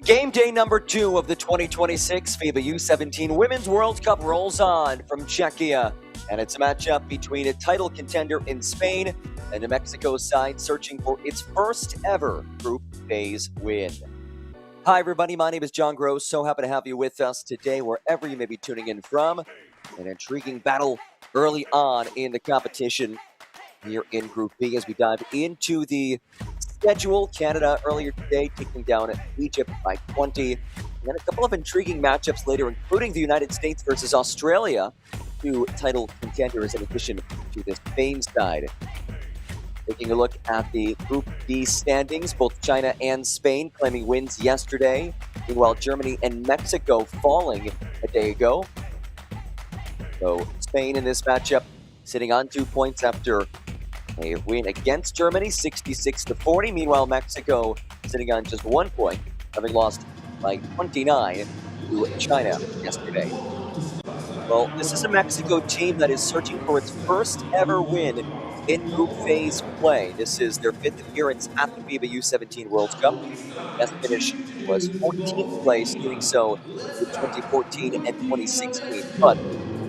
Game day number 2 of the 2026 FIBA U17 Women's World Cup rolls on from Czechia, and it's a matchup between a title contender in Spain and a Mexico side searching for its first ever group phase win. Hi everybody, my name is John Gross. So happy to have you with us today wherever you may be tuning in from. An intriguing battle early on in the competition here in Group B as we dive into the schedule. Canada earlier today taking down Egypt by 20. And then a couple of intriguing matchups later, including the United States versus Australia, two title contenders in addition to the Spain side. Taking a look at the Group B standings, both China and Spain claiming wins yesterday. Meanwhile, Germany and Mexico falling a day ago. So Spain in this matchup sitting on 2 points after a win against Germany, 66-40. Meanwhile, Mexico sitting on just 1 point, having lost by 29 to China yesterday. Well, this is a Mexico team that is searching for its first ever win in group phase play. This is their 5th appearance at the FIBA U17 World Cup. Best finish was 14th place, doing so in 2014 and 2016. But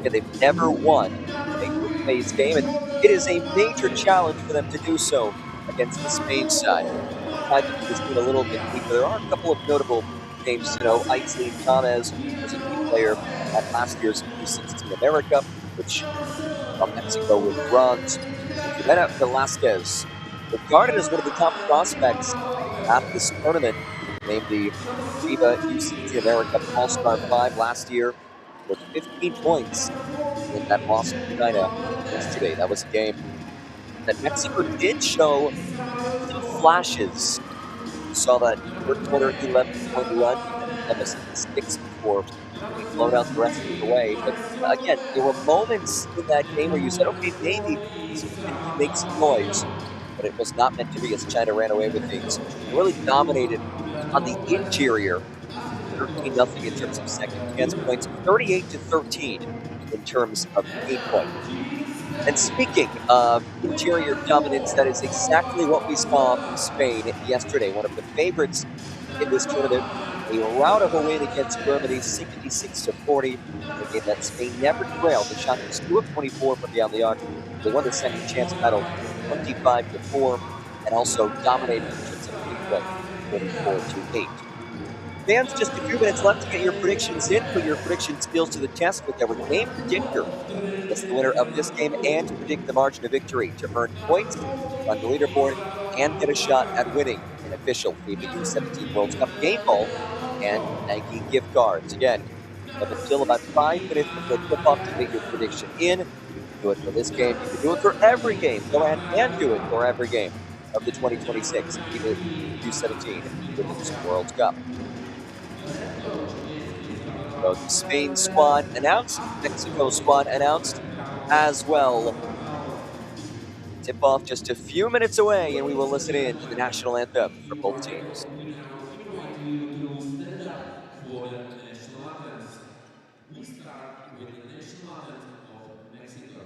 they've never won a group phase game, and it is a major challenge for them to do so against the Spain side. I think it's been a little bit weaker. There are a couple of notable names to know. Aislinn Thomas was a key player at last year's U16 America, which Mexico with bronze. Jimena Velasquez, regarded as one of the top prospects at this tournament, named the FIBA U17 America All-Star 5 last year, with 15 points in that loss to China yesterday. That was a game that Mexico did show some flashes. You saw that third quarter 11-point run, that was 6 before being blown out the rest of the way. But again, there were moments in that game where you said, okay, maybe Spain can make some noise, but it was not meant to be as China ran away with things. They really dominated on the interior, 13-0 in terms of second chance points, 38-13 in terms of game point. And speaking of interior dominance, that is exactly what we saw from Spain yesterday. One of the favorites in this tournament, a rout of a win against Germany, 66-40. A game that Spain never trailed. They shot just 2 of 24 from beyond the arc. They won the second chance battle 25-4, and also dominated in terms of game play, 44-8. Fans, just a few minutes left to get your predictions in. Put your prediction skills to the test with our game predictor. Guess the winner of this game and predict the margin of victory to earn points on the leaderboard and get a shot at winning an official FIBA U17 World Cup game ball and Nike gift cards. Again, you have until about 5 minutes before tip-off to get your prediction in. You can do it for this game. You can do it for every game. Go ahead and do it for every game of the 2026 FIBA U17 Women's World Cup. So the Spain squad announced, Mexico squad announced as well. Tip-off just a few minutes away, and we will listen in to the national anthem for both teams. For the national anthems, we start with the national anthem of Mexico.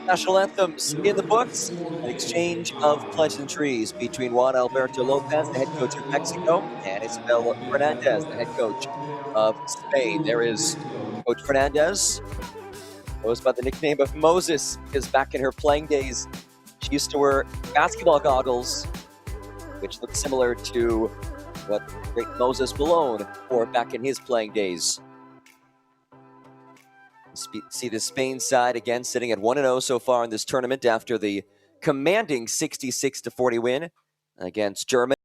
National anthems in the books. An exchange of pleasantries between Juan Alberto Lopez, the head coach of Mexico, and Isabel Fernandez, the head coach of Spain. There is Coach Fernandez, goes by the nickname of Moses, because back in her playing days, she used to wear basketball goggles, which look similar to what great Moses Malone wore back in his playing days. See the Spain side again sitting at 1-0 so far in this tournament after the commanding 66-40 win against Germany.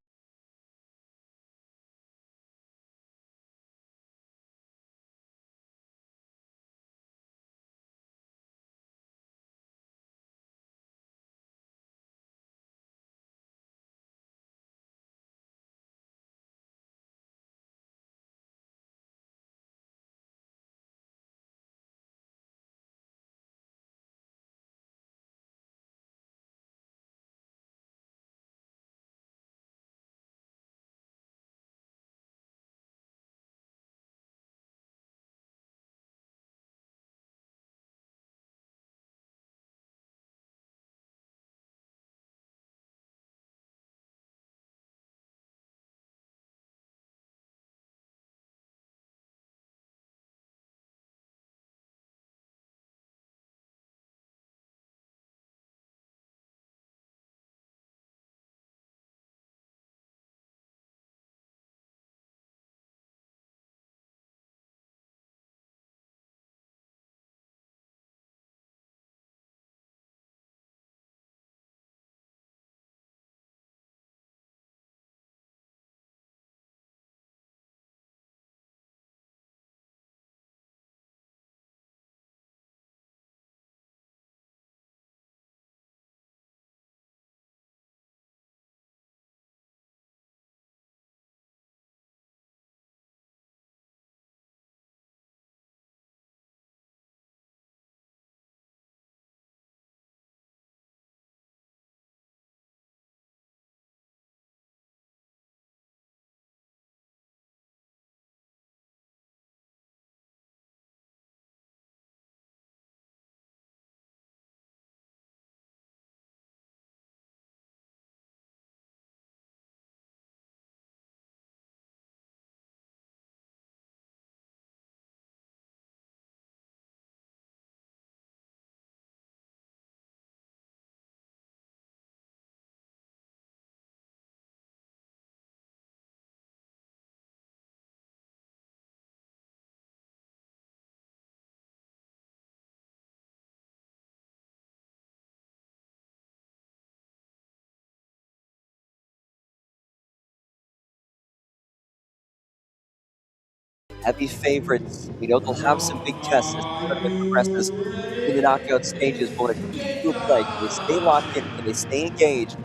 Heavy favorites. We know they'll have some big tests as the tournament progresses in the knockout stages, but when it comes to group play, can they stay locked in? Can they stay engaged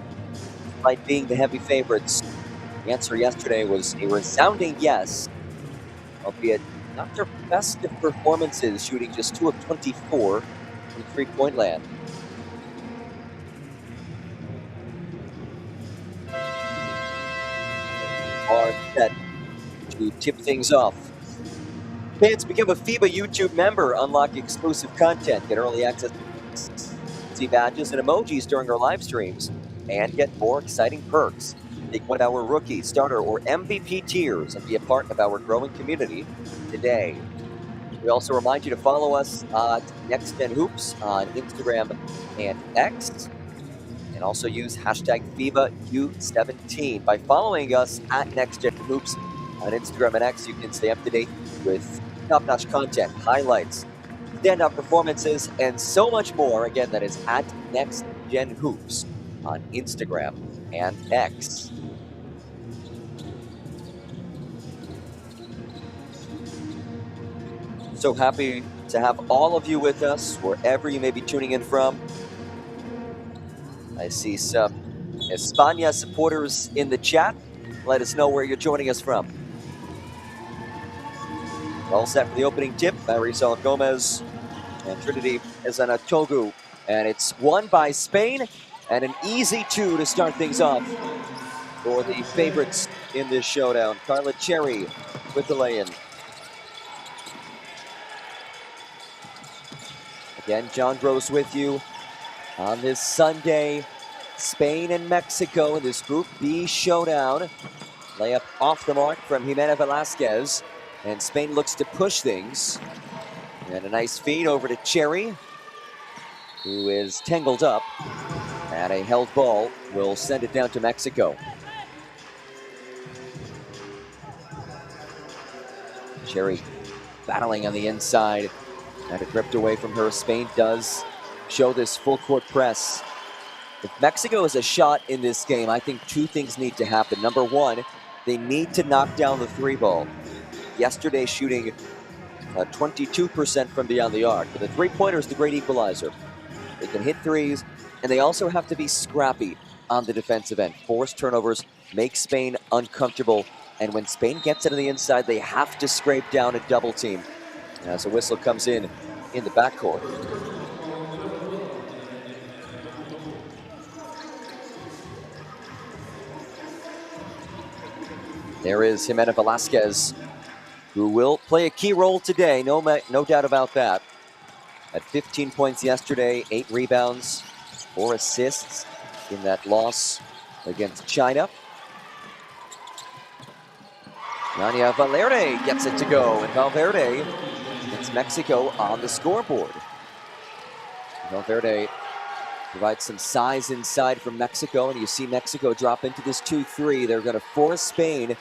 despite being the heavy favorites? The answer yesterday was a resounding yes, albeit not their best of performances, shooting just 2 of 24 from three-point land. Are set to tip things off. Fans, become a FIBA YouTube member, unlock exclusive content, get early access to see badges and emojis during our live streams, and get more exciting perks. Take one of our rookie, starter, or MVP tiers and be a part of our growing community today. We also remind you to follow us at NextGenHoops on Instagram and X, and also use hashtag FIBA U17. By following us at NextGenHoops on Instagram and X, you can stay up to date with top-notch content, highlights, standout performances, and so much more. Again, that is at NextGenHoops on Instagram and X. So happy to have all of you with us, wherever you may be tuning in from. I see some España supporters in the chat. Let us know where you're joining us from. All set for the opening tip. Marisol Gomez and Trinity Ezanatogu. And it's won by Spain, and an easy 2 to start things off for the favorites in this showdown. Carla Cherry with the lay-in. Again, John Gross with you on this Sunday. Spain and Mexico in this Group B showdown. Layup off the mark from Jimena Velasquez. And Spain looks to push things. And a nice feed over to Cherry, who is tangled up. And a held ball will send it down to Mexico. Cherry battling on the inside. And it ripped away from her. Spain does show this full court press. If Mexico is a shot in this game, I think two things need to happen. Number one, they need to knock down the three ball. Yesterday shooting 22% from beyond the arc. But the three-pointer is the great equalizer. They can hit threes, and they also have to be scrappy on the defensive end. Forced turnovers make Spain uncomfortable. And when Spain gets it on the inside, they have to scrape down a double team. As a whistle comes in the backcourt. There is Jimena Velasquez, who will play a key role today, no doubt about that. At 15 points yesterday, 8 rebounds, 4 assists in that loss against China. Yania Valverde gets it to go, and Valverde gets Mexico on the scoreboard. Valverde provides some size inside from Mexico, and you see Mexico drop into this 2-3. They're going to force Spain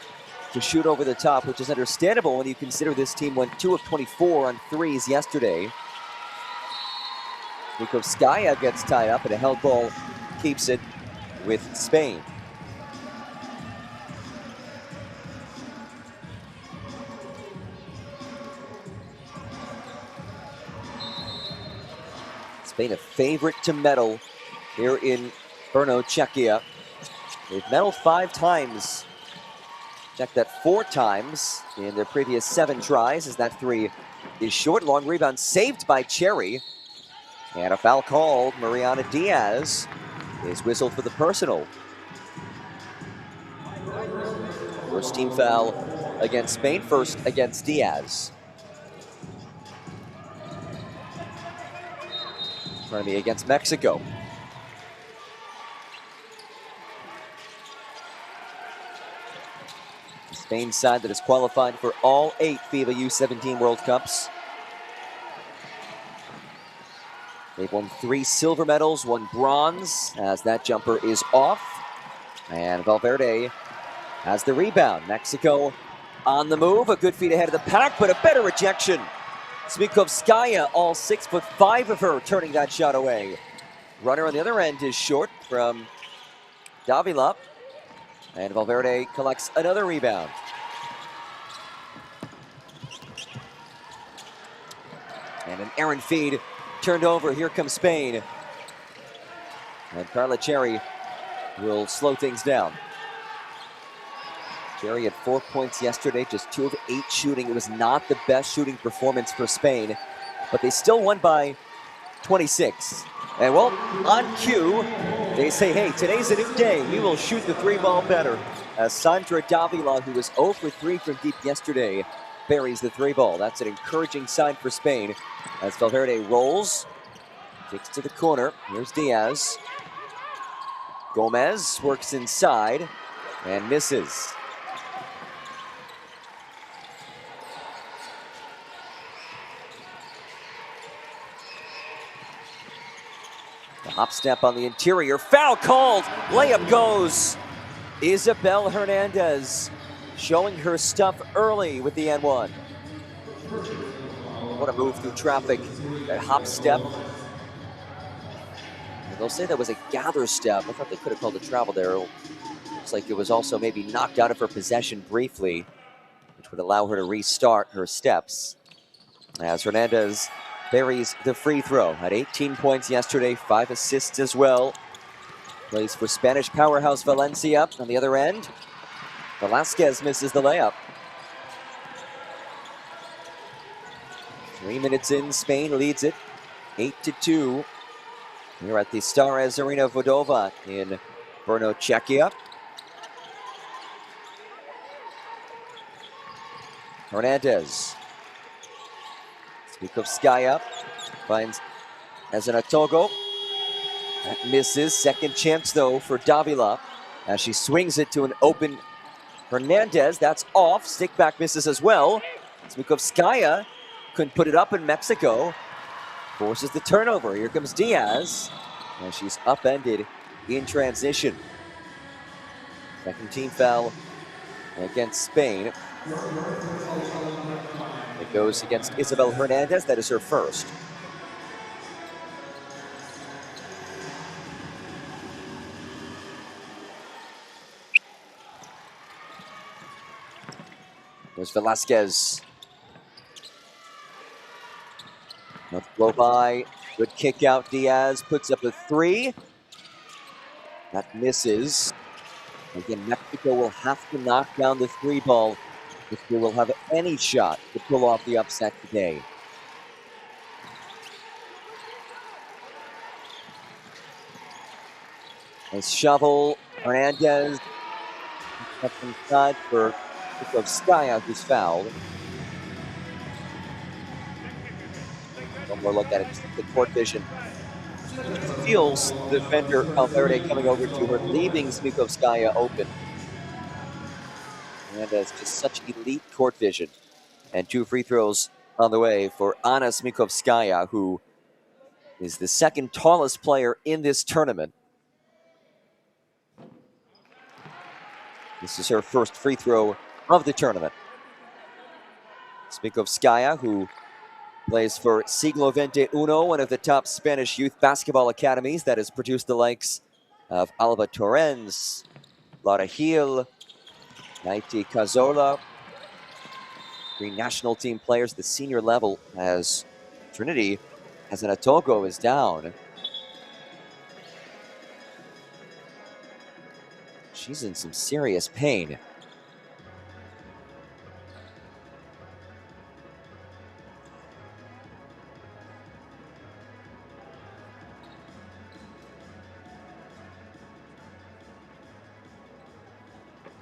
to shoot over the top, which is understandable when you consider this team went 2 of 24 on threes yesterday. Nikovskaya gets tied up, and a held ball keeps it with Spain. Spain a favorite to medal here in Brno, Czechia. They've medaled 5 times. Check that 4 times in their previous 7 tries, as that 3 is short. Long rebound saved by Cherry. And a foul called. Mariana Diaz is whistled for the personal. First team foul against Spain, first against Diaz. Against Mexico. The Spain side that is qualified for all 8 FIBA U17 World Cups. They've won 3 silver medals, 1 bronze, as that jumper is off. And Valverde has the rebound. Mexico on the move, a good feed ahead of the pack, but a better rejection. Smikovskaya, all 6'5" of her, turning that shot away. Runner on the other end is short from Davila. And Valverde collects another rebound. And an errant feed turned over. Here comes Spain. And Carla Cherry will slow things down. Cherry had 4 points yesterday, just 2 of 8 shooting. It was not the best shooting performance for Spain, but they still won by 26. And well, on cue, they say, hey, today's a new day. We will shoot the 3-ball better. As Sandra Davila, who was 0 for 3 from deep yesterday, buries the 3-ball. That's an encouraging sign for Spain. As Valverde rolls, kicks to the corner. Here's Diaz. Gomez works inside and misses. The hop step on the interior. Foul called. Layup goes. Isabel Hernandez showing her stuff early with the N1. What a move through traffic. That hop step. And they'll say that was a gather step. I thought they could have called a travel there. Looks like it was also maybe knocked out of her possession briefly, which would allow her to restart her steps. As Hernandez buries the free throw. Had 18 points yesterday, 5 assists as well. Plays for Spanish powerhouse Valencia on the other end. Velasquez misses the layup. 3 minutes in, Spain leads it 8-2. Here at the Stara Zarina Vodova in Brno, Czechia. Hernandez. Smikovskaya finds Ezanatogo. That misses. Second chance, though, for Davila as she swings it to an open Hernandez. That's off. Stick back misses as well. Smikovskaya couldn't put it up in Mexico. Forces the turnover. Here comes Diaz. And she's upended in transition. Second team foul against Spain. It goes against Isabel Hernandez. That is her first. There's Velasquez. Let's blow by. Good kick out. Diaz puts up a three. That misses. Again, Mexico will have to knock down the three ball if they will have any shot to pull off the upset today. Nice shovel. Hernandez. Up inside for Smikovskaya, who's fouled. One more look at it, just the court vision. She feels the defender Valverde coming over to her, leaving Smikovskaya open. And has just such elite court vision. And two free throws on the way for Anna Smikovskaya, who is the second tallest player in this tournament. This is her first free throw of the tournament. Smikovskaya, who plays for Siglo XXI, one of the top Spanish youth basketball academies that has produced the likes of Alba Torrens, Laura Gil, Naiti Cazorla, three national team players at the senior level, as Trinity Hazanatogo is down. She's in some serious pain.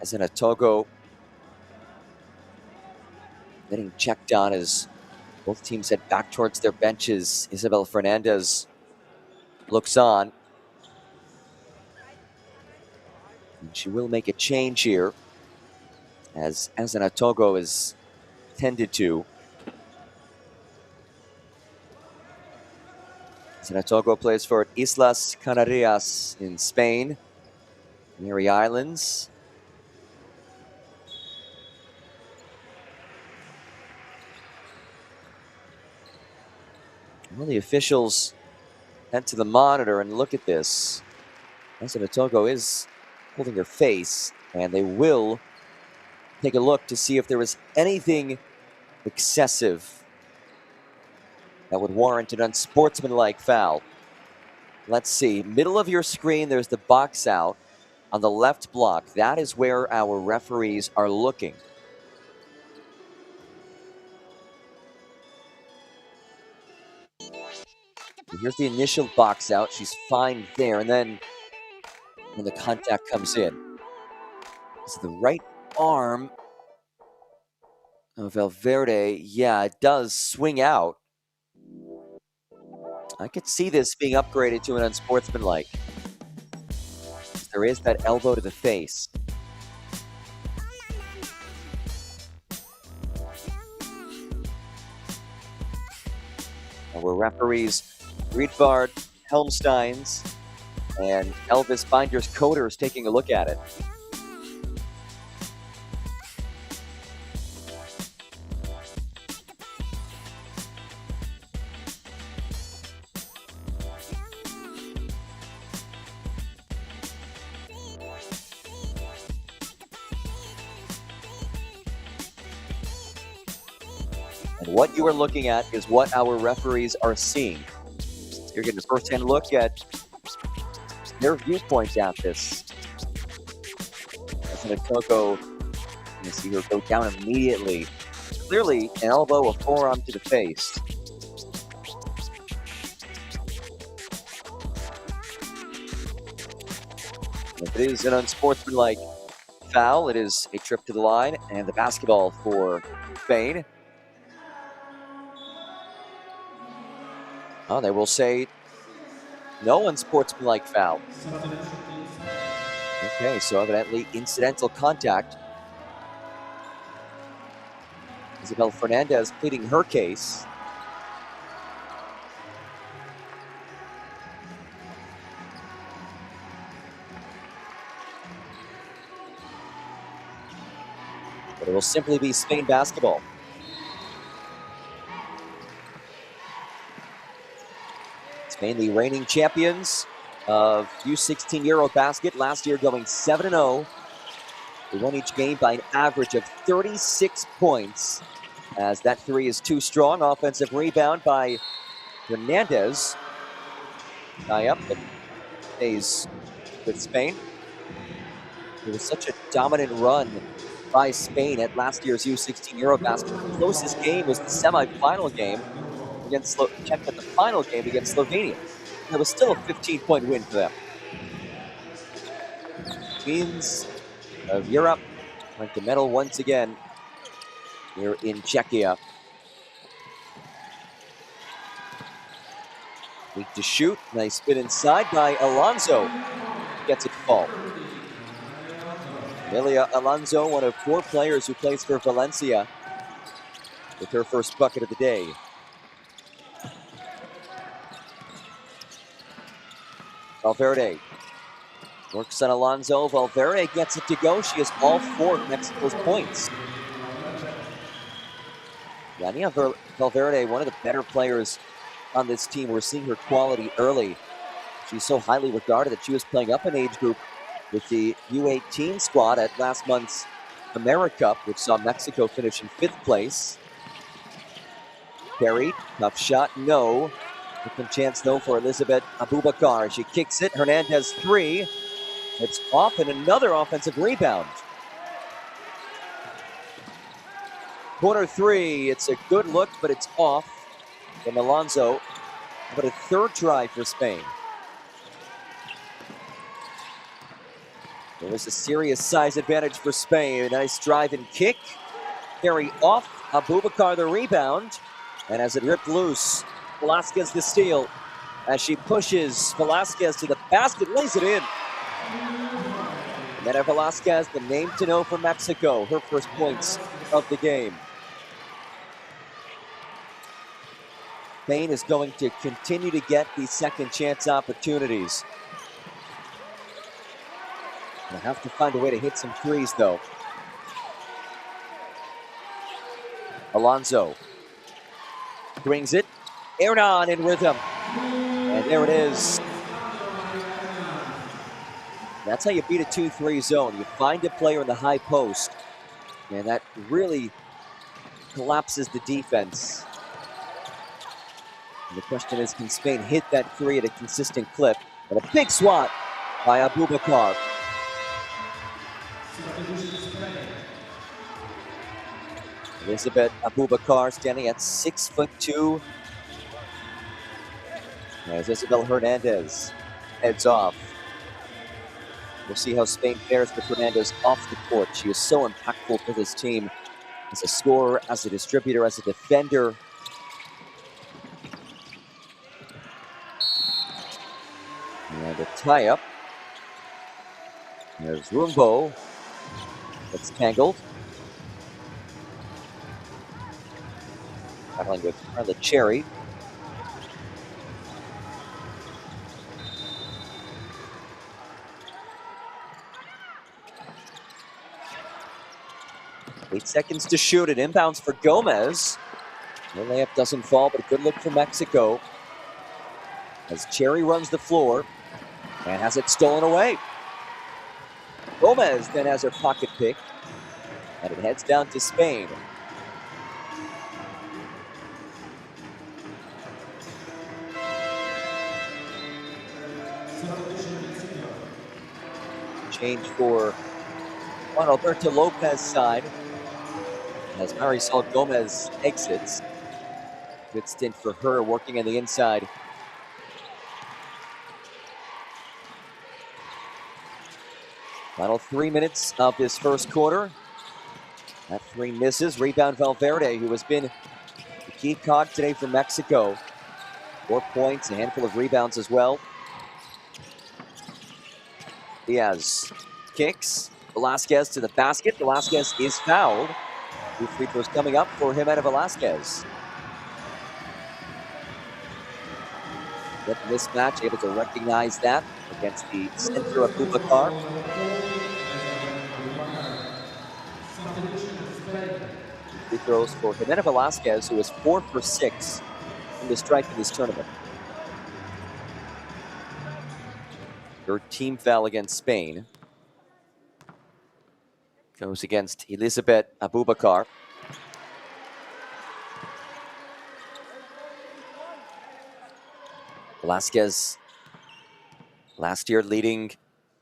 Hazanatogo getting checked on as both teams head back towards their benches. Isabel Fernandez looks on. And she will make a change here, as Hazanatogo is tended to. Hazanatogo plays for Islas Canarias in Spain, Canary Islands. Well, the officials head to the monitor and look at this. Hazanatogo is holding her face, and they will take a look to see if there was anything excessive that would warrant an unsportsmanlike foul. Let's see. Middle of your screen, there's the box out on the left block. That is where our referees are looking. And here's the initial box out. She's fine there. And then when the contact comes in, it's the right arm of Valverde. Yeah, it does swing out. I could see this being upgraded to an unsportsmanlike. There is that elbow to the face. Our referees, Riedvard, Helmsteins, and Elvis Binders Coders taking a look at it. And what you are looking at is what our referees are seeing. You're getting a first-hand look at their viewpoint at this. Hazanatogo, you see her go down immediately. Clearly, an elbow, a forearm to the face. If it is an unsportsmanlike foul, it is a trip to the line, and the basketball for Spain. Oh, they will say No unsportsmanlike foul. Okay, so evidently incidental contact. Isabel Fernandez pleading her case. But it will simply be Spain basketball. Spain, the reigning champions of U16 Eurobasket, last year going 7-0. They won each game by an average of 36 points, as that three is too strong. Offensive rebound by Hernandez. Tie up, but stays with Spain. It was such a dominant run by Spain at last year's U16 Eurobasket. The closest game was the semifinal game against checked at the final game against Slovenia. And it was still a 15-point win for them. Queens of Europe went to medal once again here in Czechia. Weak to shoot. Nice spin inside by Alonso. Gets it to fall. Amelia Alonso, one of 4 players who plays for Valencia, with her first bucket of the day. Valverde works on Alonso. Valverde gets it to go. She has all 4 of Mexico's points. Yania Valverde, one of the better players on this team. We're seeing her quality early. She's so highly regarded that she was playing up an age group with the U18 squad at last month's AmeriCup, which saw Mexico finish in 5th place. Carried, tough shot, no. Second chance, no, for Elizabeth Abubakar. She kicks it, Hernandez 3. It's off, and another offensive rebound. Corner 3, it's a good look, but it's off from Alonso. But a third try for Spain. There was a serious size advantage for Spain. A nice drive and kick. Carry off, Abubakar the rebound. And as it ripped loose, Velasquez the steal. As she pushes Velasquez to the basket, lays it in. Mena Velasquez, the name to know for Mexico. Her first points of the game. Spain is going to continue to get these second chance opportunities. They'll have to find a way to hit some threes, though. Alonso brings it. Hernan in rhythm. And there it is. That's how you beat a 2-3 zone. You find a player in the high post, and that really collapses the defense. And the question is, can Spain hit that 3 at a consistent clip? But a big swat by Abubakar. Elizabeth Abubakar standing at 6'2". As Isabel Hernandez heads off. We'll see how Spain fares with Hernandez off the court. She is so impactful for this team as a scorer, as a distributor, as a defender. And a tie-up. There's Rumbo. It's tangled. Battling with Carla Cherry. Eight seconds to shoot. It inbounds for Gomez. The layup doesn't fall, but a good look for Mexico. As Cherry runs the floor and has it stolen away. Gomez then has her pocket pick, and it heads down to Spain. Change for Juan Alberto Lopez's side as Marisol Gomez exits. Good stint for her working on the inside. Final 3 minutes of this first quarter. That 3 misses. Rebound Valverde, who has been the key cog today for Mexico. 4 points, a handful of rebounds as well. Diaz kicks. Velasquez to the basket. Velasquez is fouled. 2 free throws coming up for Jimena Velasquez. With this match, able to recognize that against the center of Abubakar. Free throws for Jimena Velasquez, who is 4 for 6 from the stripe in this tournament. Third team foul against Spain. Goes against Elizabeth Abubakar. Velasquez, last year leading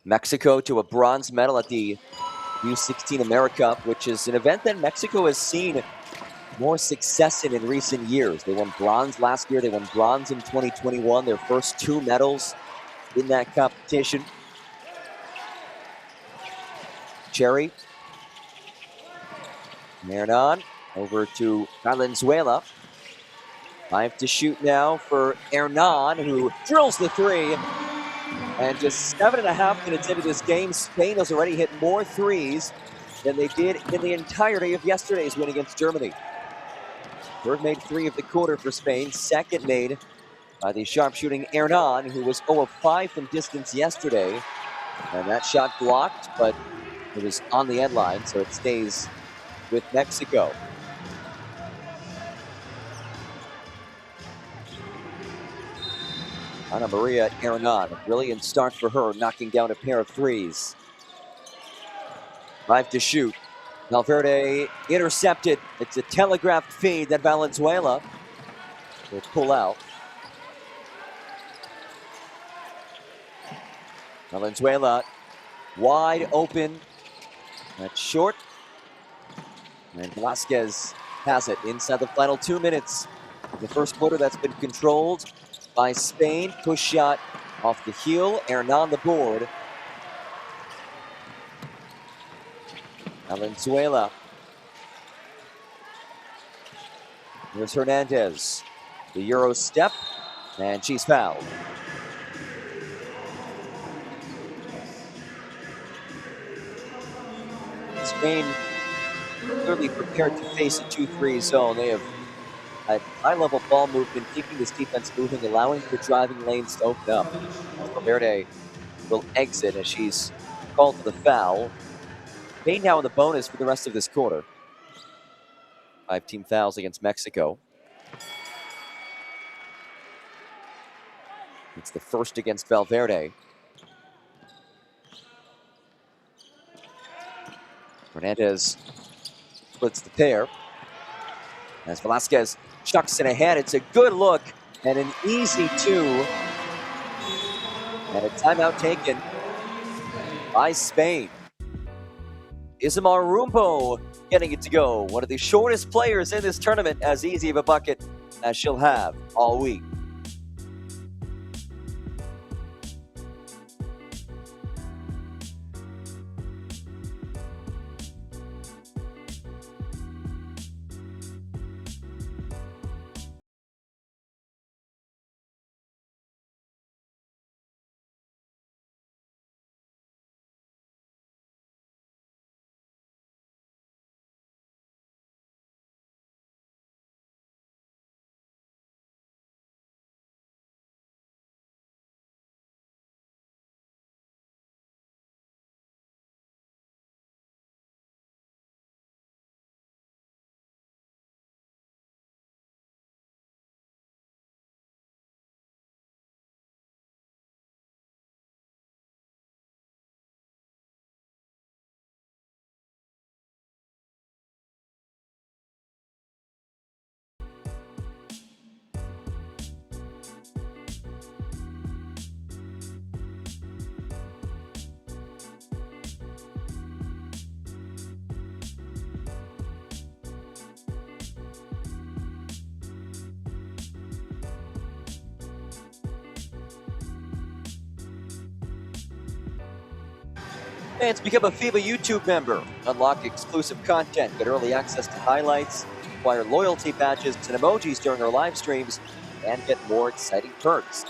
Mexico to a bronze medal at the U17 AmeriCup, which is an event that Mexico has seen more success in recent years. They won bronze last year. They won bronze in 2021, their first 2 medals in that competition. Cherry. Hernan over to Valenzuela. 5 to shoot now for Hernan, who drills the 3. And just 7.5 minutes into this game, Spain has already hit more 3s than they did in the entirety of yesterday's win against Germany. Third made 3 of the quarter for Spain. Second made by the sharpshooting Hernan, who was 0 of 5 from distance yesterday. And that shot blocked, but it was on the end line, so it stays with Mexico. Ana Maria Hernan, a brilliant start for her, knocking down a pair of 3s. 5 to shoot. Valverde intercepted. It's a telegraphed feed that Valenzuela will pull out. Valenzuela wide open. That's short. And Velasquez has it inside the final 2 minutes. In the first quarter, that's been controlled by Spain. Push shot off the heel. Hernan the board. Valenzuela. Here's Hernandez. The Euro step. And she's fouled. Spain clearly prepared to face a 2-3 zone. They have had high-level ball movement, keeping this defense moving, allowing the driving lanes to open up. Valverde will exit as she's called for the foul. Spain now in the bonus for the rest of this quarter. 5 team fouls against Mexico. It's the first against Valverde. Hernandez splits the pair. As Velasquez chucks it ahead, it's a good look and an easy 2. And a timeout taken by Spain. Isamar Rumbo getting it to go. One of the shortest players in this tournament, as easy of a bucket as she'll have all week. Fans, become a FIBA YouTube member. Unlock exclusive content, get early access to highlights, acquire loyalty badges and emojis during our live streams, and get more exciting perks.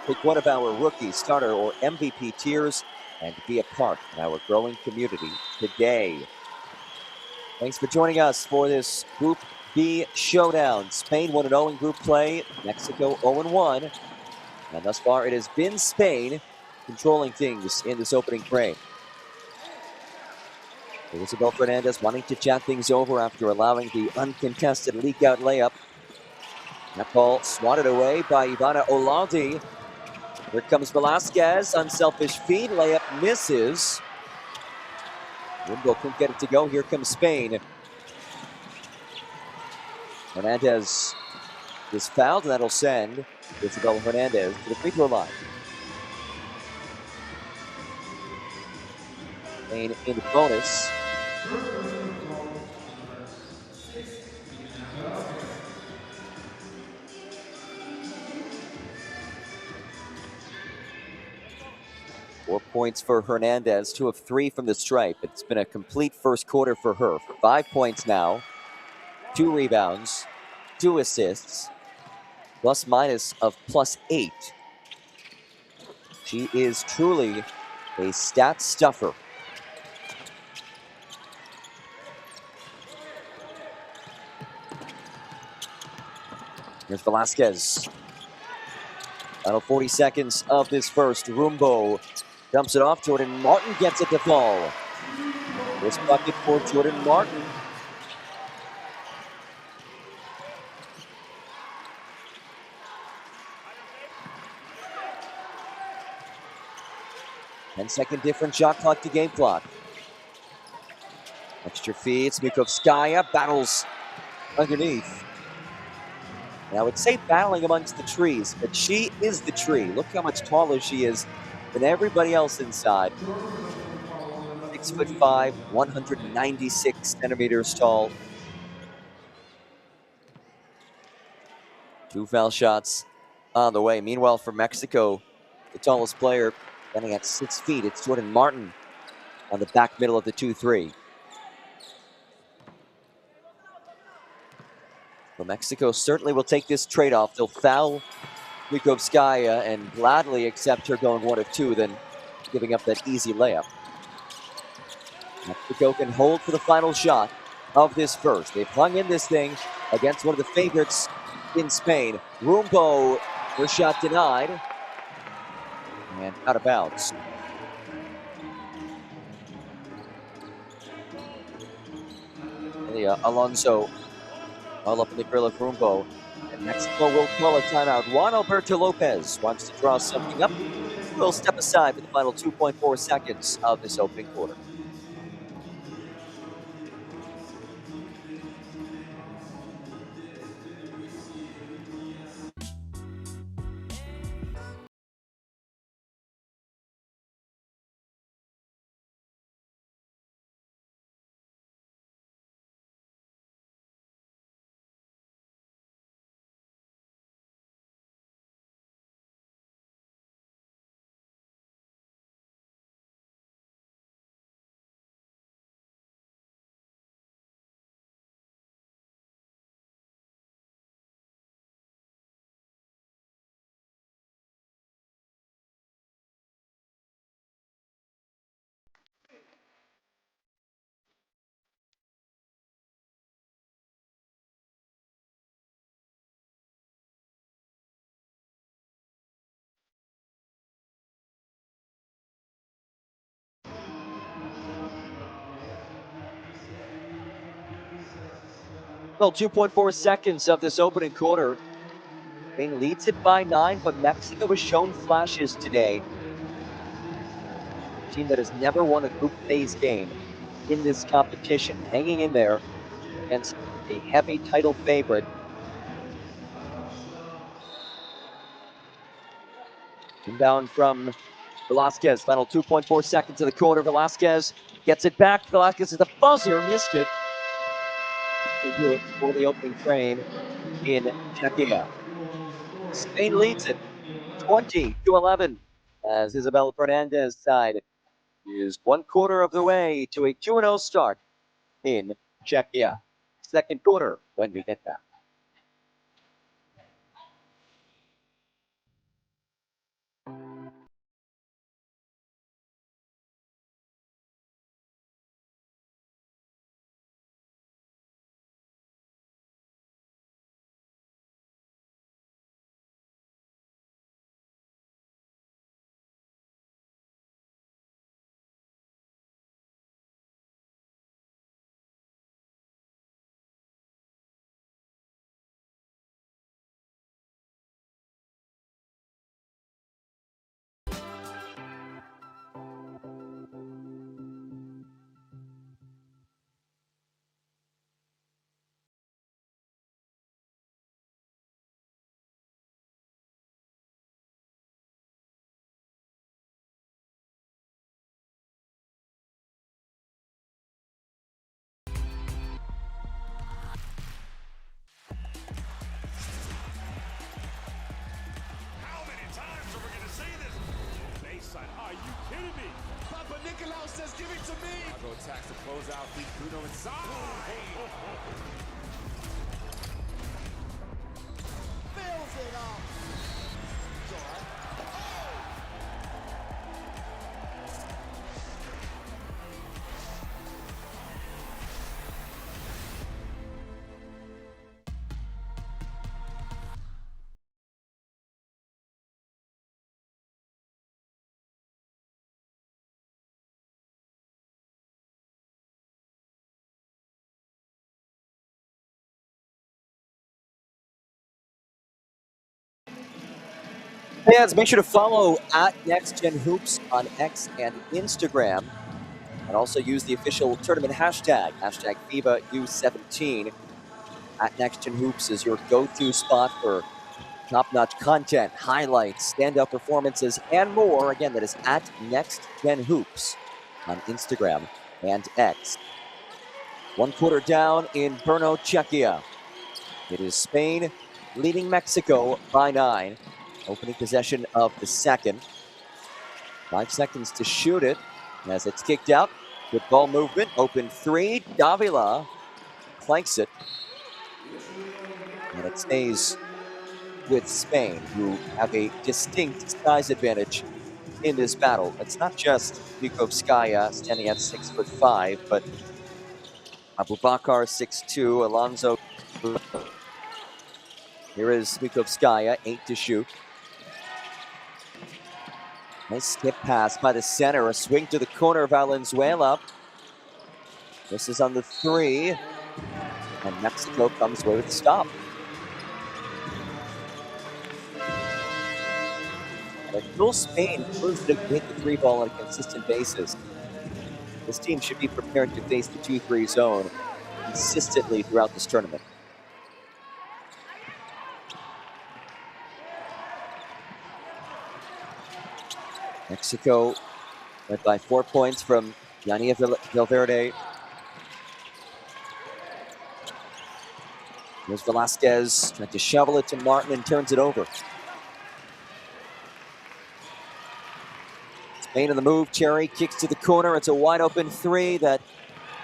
Pick one of our rookie, starter, or MVP tiers and to be a part of our growing community today. Thanks for joining us for this Group B showdown. Spain 1-0 in group play, Mexico 0-1. And thus far, it has been Spain controlling things in this opening frame. Isabel Fernandez wanting to chat things over after allowing the uncontested leak-out layup. That ball swatted away by Ivana Olalde. Here comes Velasquez, unselfish feed, layup misses. Rumbo couldn't get it to go. Here comes Spain. Hernandez is fouled, and that'll send Isabel Hernandez to the free throw line. Spain in the bonus. Four points for Hernandez, 2 of 3 from the stripe. It's been a complete first quarter for her. 5 points now, 2 rebounds, 2 assists, plus minus of +8. She is truly a stat stuffer. Here's Velasquez. Final 40 seconds of this first. Rumbo dumps it off. Jordan Martin gets it to fall. This bucket for Jordan Martin. Ten-second different shot clock to game clock. Extra feed. Smikovskaya battles underneath. And I would say battling amongst the trees, but she is the tree. Look how much taller she is than everybody else inside. 6'5", 196 centimeters tall. 2 foul shots on the way. Meanwhile, for Mexico, the tallest player standing at 6 feet, it's Jordan Martin on the back middle of the 2-3. Well, Mexico certainly will take this trade-off. They'll foul Smikovskaya and gladly accept her going 1 of 2, then giving up that easy layup. Mexico can hold for the final shot of this first. They've hung in this thing against one of the favorites in Spain. Rumbo, her shot denied. And out of bounds. Alonso all up in the grill of Rumbo. And Mexico will call a timeout. Juan Alberto Lopez wants to draw something up. We'll step aside for the final 2.4 seconds of this opening quarter. Well, 2.4 seconds of this opening quarter. Spain leads it by 9, but Mexico has shown flashes today. A team that has never won a group phase game in this competition, hanging in there against a heavy title favorite. Inbound from Velasquez. Final 2.4 seconds of the quarter. Velasquez gets it back. Velasquez is the buzzer, missed it. They do it for the opening frame in Czechia. Spain leads it 20-11 as Isabel Fernandez side is 1/4 of the way to a 2-0 start in Czechia. Second quarter when we get back. Mexico attacks to close out. Feet Bruno inside. Fills it up. Fans, make sure to follow at NextGenHoops on X and Instagram, and also use the official tournament hashtag FIBA U17. At NextGenHoops is your go-to spot for top-notch content, highlights, stand-up performances, and more. Again, that is at NextGenHoops on Instagram and X. 1 quarter down in Brno, Czechia. It is Spain leading Mexico by 9. Opening possession of the second. 5 seconds to shoot it as it's kicked out. Good ball movement. Open three. Davila clanks it. And it stays with Spain, who have a distinct size advantage in this battle. It's not just Bukovskaya standing at 6'5", but Abubakar 6'2", Alonso. Here is Bukovskaya, 8 to shoot. Nice skip pass by the center. A swing to the corner of Valenzuela. This is on the 3. And Mexico comes away with a stop. But will Spain prove to hit the 3 ball on a consistent basis? This team should be prepared to face the 2-3 zone consistently throughout this tournament. Mexico led by 4 points from Yannia Valverde. Here's Velasquez trying to shovel it to Martin and turns it over. Spain in the move. Cherry kicks to the corner. It's a wide open 3 that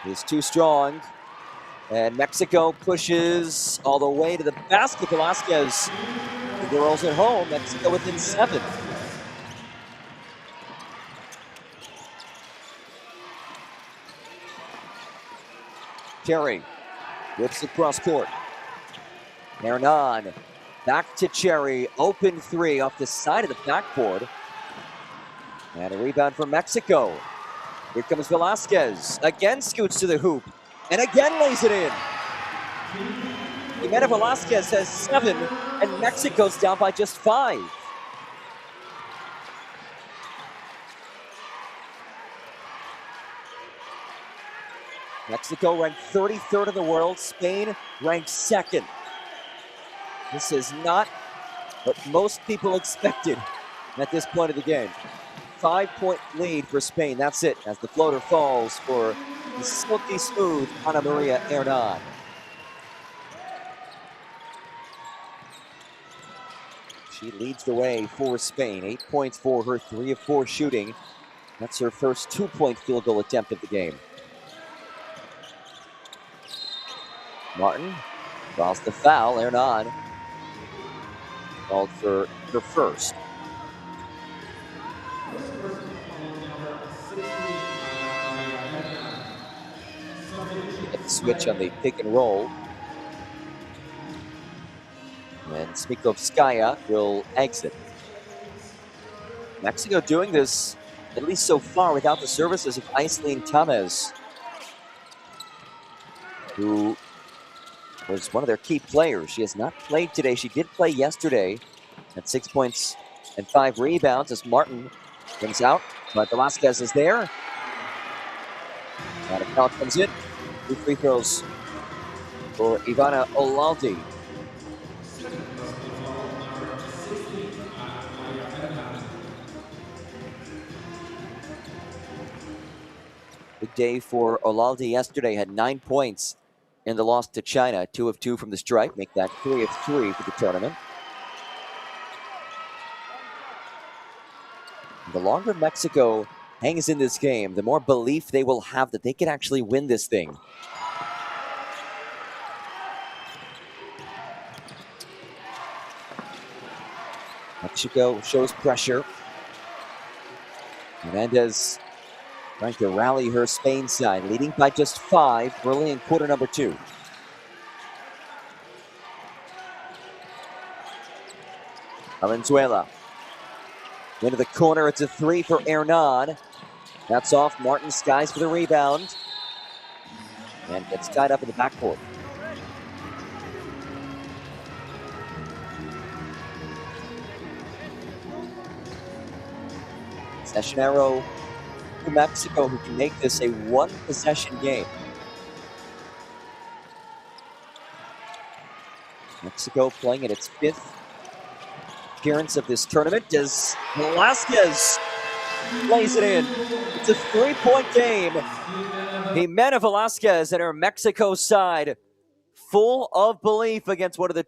is too strong. And Mexico pushes all the way to the basket. Velasquez, the girls at home. Mexico within 7. Cherry whips across court. Hernan back to Cherry. Open 3 off the side of the backboard. And a rebound from Mexico. Here comes Velasquez. Again scoots to the hoop. And again lays it in. Jimena Velasquez has 7. And Mexico's down by just 5. Mexico ranked 33rd in the world. Spain ranked 2nd. This is not what most people expected at this point of the game. 5-point lead for Spain. That's it, as the floater falls for the silky smooth Ana Maria Hernan. She leads the way for Spain. 8 points for her, 3 of 4 shooting. That's her first 2-point field goal attempt of the game. Martin draws the foul. Hernan called for the first. Get the switch on the pick and roll. And Smikovskaya will exit. Mexico doing this, at least so far, without the services of Aislinn Tamez, who was one of their key players. She has not played today. She did play yesterday at 6 points and 5 rebounds as Martin comes out, but Velasquez is there. And a foul comes in. 2 free throws for Ivana Olaldi. Big day for Olaldi yesterday. Had 9 points in the loss to China. 2 of 2 from the stripe. Make that 3 of 3 for the tournament. The longer Mexico hangs in this game, the more belief they will have that they can actually win this thing. Mexico shows pressure. Hernandez trying to rally her Spain side, leading by just 5 early in quarter number 2. Valenzuela into the corner. It's a 3 for Hernan. That's off. Martin skies for the rebound and gets tied up in the backcourt. Possession arrow to Mexico, who can make this a 1-possession game. Mexico playing at its 5th appearance of this tournament as Velasquez plays it in. It's a 3-point game. Jimena Velasquez and her Mexico side full of belief against one of the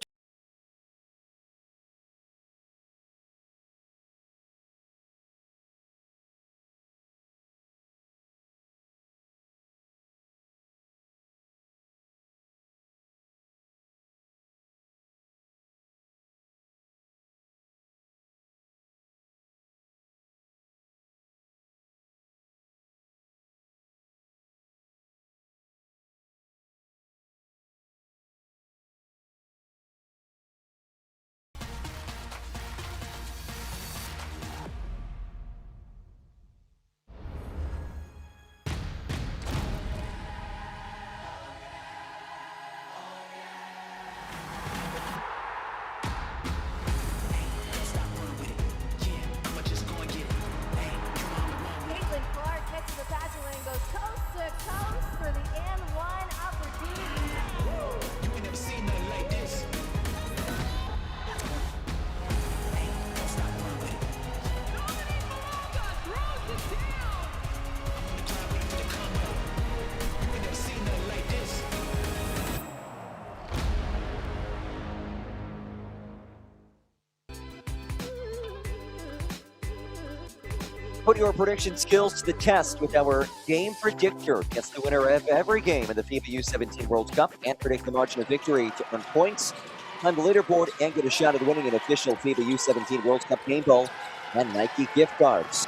Put your prediction skills to the test with our game predictor. Guess the winner of every game in the FIBA U17 World Cup and predict the margin of victory to earn points, climb the leaderboard, and get a shot at winning an official FIBA U17 World Cup game ball and Nike gift cards.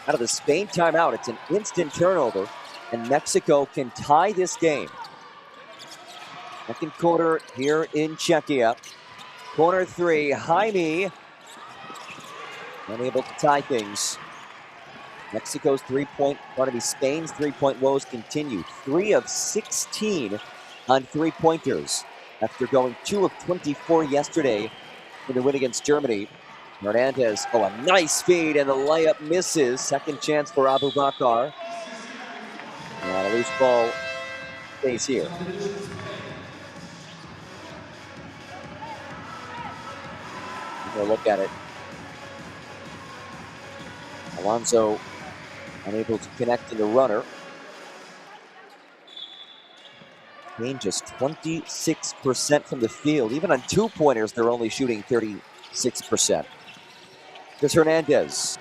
Out of the Spain timeout, it's an instant turnover, and Mexico can tie this game. Second quarter here in Czechia. Corner 3, Jaime unable to tie things. Mexico's Spain's three-point woes continue. 3 of 16 on three-pointers after going 2 of 24 yesterday in the win against Germany. Hernandez, a nice feed, and the layup misses. Second chance for Abu Bakar. And a loose ball stays here. We'll look at it. Alonso unable to connect to the runner. Spain just 26% from the field. Even on 2-pointers, they're only shooting 36%. Here's Hernandez.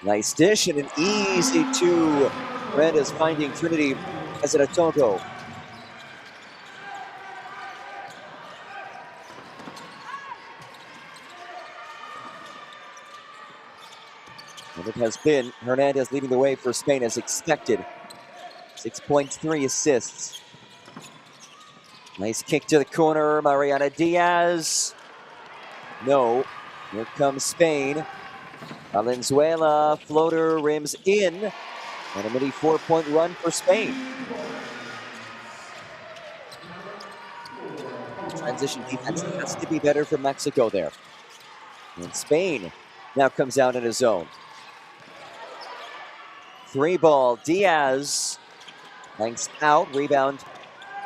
Nice dish and an easy 2. Hernandez finding Trinity Ezeratogo. And it has been Hernandez leading the way for Spain as expected. 6 points, 3 assists. Nice kick to the corner, Mariana Diaz. No, here comes Spain. Valenzuela, floater, rims in. And a mini 4-point run for Spain. Transition defense has to be better for Mexico there. And Spain now comes out in his zone. 3-ball, Diaz. Lengths out, rebound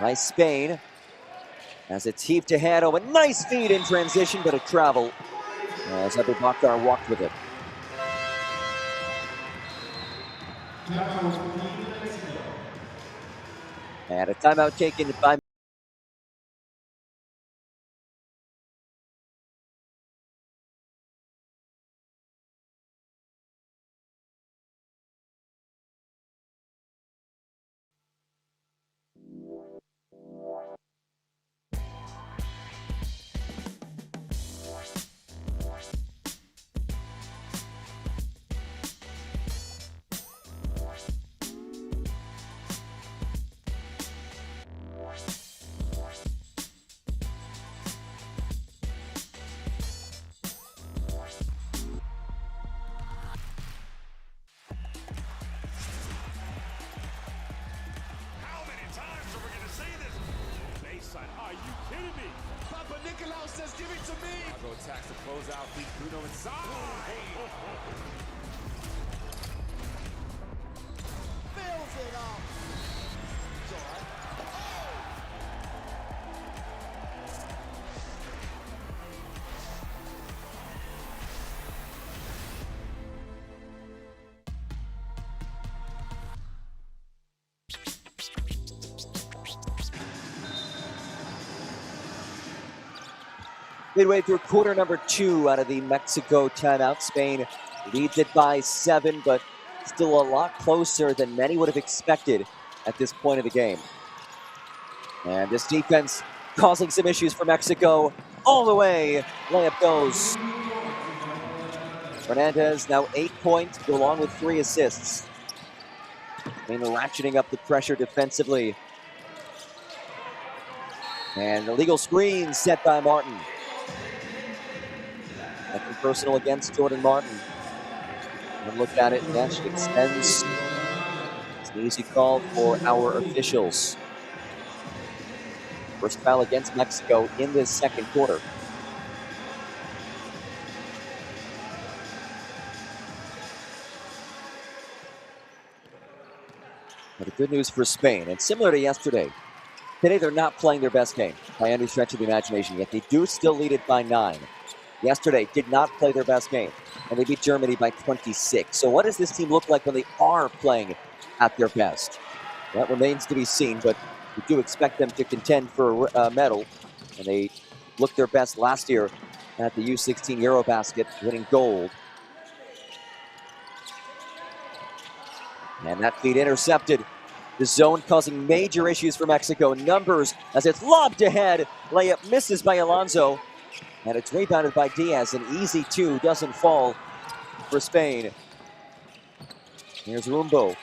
by Spain. As it's heaved ahead, a nice feed in transition, but a travel. As Abu Bakar walked with it. And a timeout taken by says, give it to me. Chicago attacks the closeout feed. Bruno inside. Fills it up. It's all right. Midway through quarter number 2 out of the Mexico timeout. Spain leads it by 7, but still a lot closer than many would have expected at this point of the game. And this defense causing some issues for Mexico all the way. Layup goes. Hernandez now 8 points, go along with 3 assists. Spain ratcheting up the pressure defensively. And the legal screen set by Martin. Nothing personal against Jordan Martin. And look at it, Nash extends. It's an easy call for our officials. First foul against Mexico in this second quarter. But the good news for Spain, and similar to yesterday, today they're not playing their best game by any stretch of the imagination, yet they do still lead it by 9. Yesterday did not play their best game, and they beat Germany by 26. So what does this team look like when they are playing at their best? That remains to be seen, but we do expect them to contend for a medal, and they looked their best last year at the U16 Eurobasket, winning gold. And that feed intercepted. The zone causing major issues for Mexico. Numbers as it's lobbed ahead. Layup misses by Alonso. And it's rebounded by Diaz. An easy 2 doesn't fall for Spain. Here's Rumbo.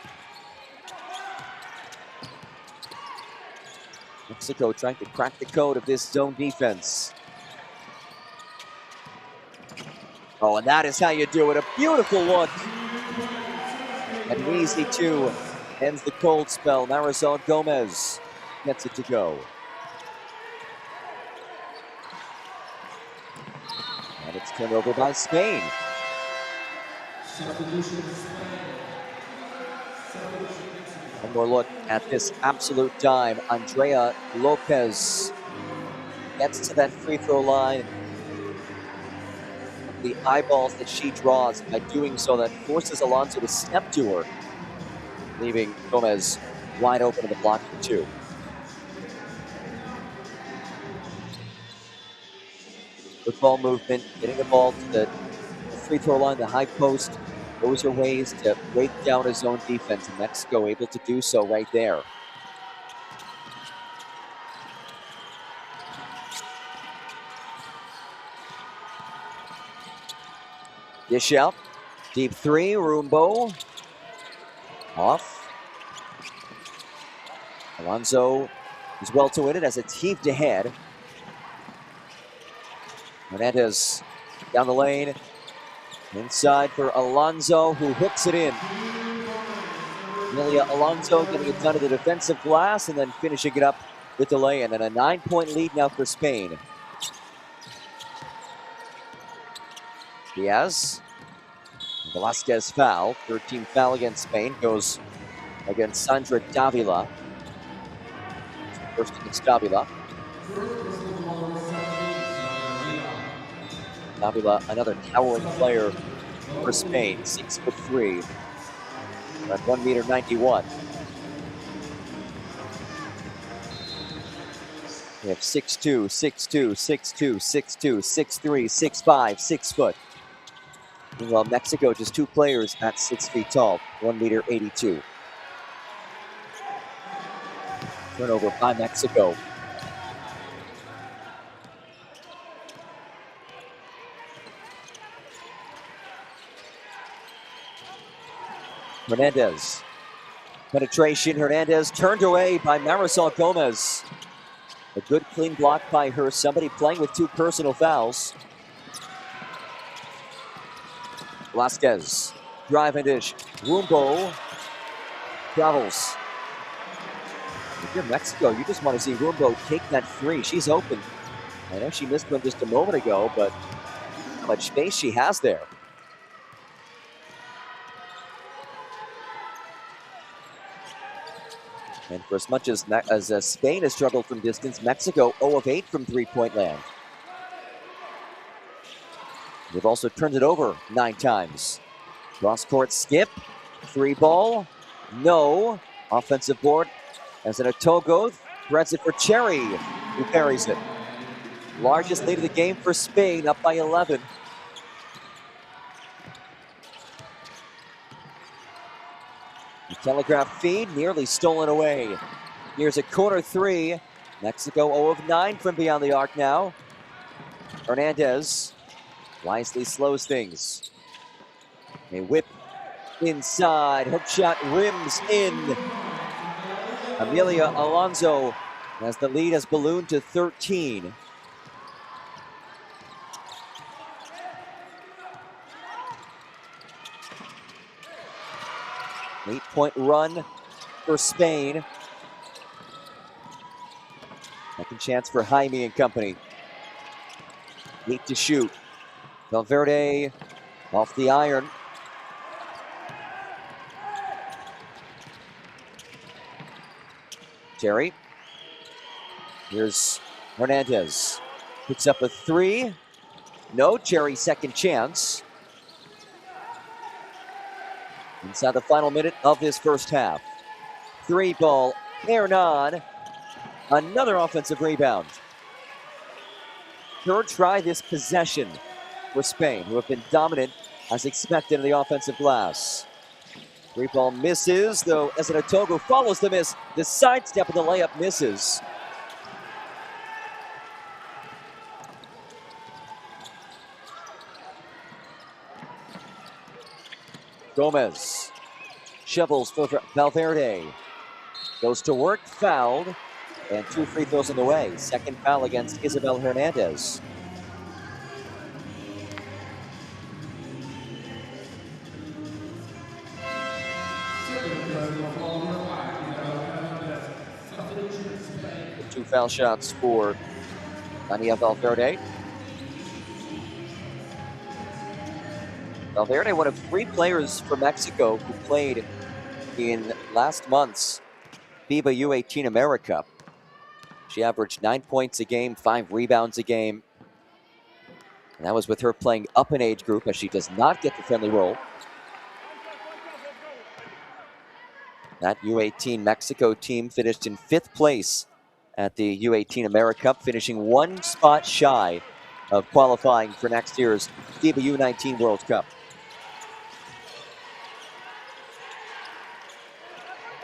Mexico trying to crack the code of this zone defense. Oh, and that is how you do it. A beautiful look. And an easy 2 ends the cold spell. Marisol Gomez gets it to go. And it's turned over by Spain. One more look at this absolute dime. Andrea Lopez gets to that free throw line. The eyeballs that she draws, by doing so, that forces Alonso to step to her, leaving Gomez wide open in the block for 2. Good ball movement, getting the ball to the free throw line, the high post. Those are ways to break down a zone defense, and Mexico able to do so right there. Dish out, deep 3, Rumbo. Off. Alonso is well to win it as it's heaved ahead. Hernandez down the lane. Inside for Alonso, who hooks it in. Amelia Alonso getting it done to the defensive glass and then finishing it up with the lay-in. And a 9-point lead now for Spain. Diaz. Velasquez foul. 13th foul against Spain. Goes against Sandra Davila. First against Davila. Davila, another towering player for Spain. 6'3". At 1.91 meters. We have 6'2", 6'2", 6'2", 6'2", 6'3", 6'5", 6 foot. Meanwhile, Mexico just 2 players at 6 feet tall, 1.82 meters. Turnover by Mexico. Hernandez. Penetration. Hernandez turned away by Marisol Gomez. A good clean block by her. Somebody playing with 2 personal fouls. Velasquez. Drive and dish. Rumbo travels. If you're Mexico, you just want to see Rumbo take that 3. She's open. I know she missed one just a moment ago, but how much space she has there. And for as much as Spain has struggled from distance, Mexico 0 of 8 from three-point land. They've also turned it over 9 times. Cross-court skip, 3 ball, no. Offensive board as an Otogo threads it for Cherry, who buries it. Largest lead of the game for Spain, up by 11. The telegraph feed nearly stolen away. Here's a corner 3. Mexico 0 of 9 from beyond the arc now. Hernandez wisely slows things. A whip inside. Hook shot rims in. Amelia Alonso as the lead has ballooned to 13. Eight-point run for Spain. Second chance for Jaime and company. 8 to shoot. Valverde off the iron. Terry. Here's Hernandez. Picks up a 3. No, Cherry second chance. Inside the final minute of this first half. 3 ball, Hernan. Another offensive rebound. Third try this possession for Spain, who have been dominant as expected in the offensive glass. 3 ball misses, though Ezetogo follows the miss. The sidestep of the layup misses. Gomez shovels for Valverde. Goes to work, fouled, and 2 free throws on the way. Second foul against Isabel Hernandez. The 2 foul shots for Ania Valverde. Valverde, one of 3 players for Mexico who played in last month's FIBA U18 America. She averaged 9 points a game, 5 rebounds a game. And that was with her playing up an age group, as she does not get the friendly role. That U18 Mexico team finished in 5th place at the U18 America, finishing 1 spot shy of qualifying for next year's FIBA U19 World Cup.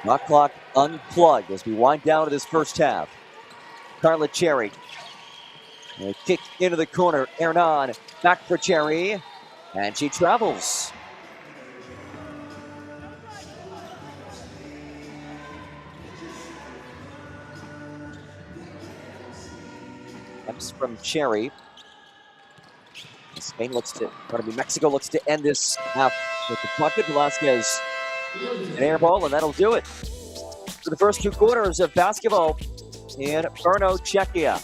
Shot clock unplugged as we wind down to this first half. Carla Cherry. And a kick into the corner. Hernan back for Cherry. And she travels. Steps from Cherry. Mexico looks to end this half with the bucket. Velasquez, an air ball, and that'll do it for the first 2 quarters of basketball in Brno, Czechia.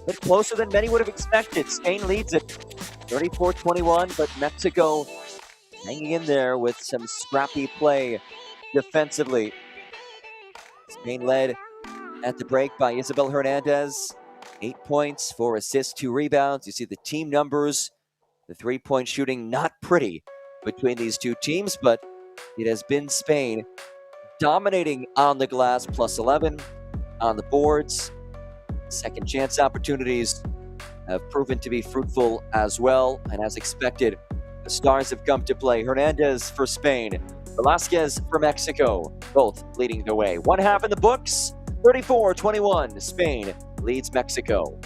A bit closer than many would have expected. Spain leads it 34-21, but Mexico hanging in there with some scrappy play defensively. Spain led at the break by Isabel Hernandez. 8 points, 4 assists, 2 rebounds. You see the team numbers. The 3-point shooting not pretty between these 2 teams, but it has been Spain dominating on the glass, plus 11 on the boards. Second chance opportunities have proven to be fruitful as well. And as expected, the stars have come to play. Hernandez for Spain, Velasquez for Mexico, both leading the way. 1 half in the books, 34-21. Spain leads Mexico.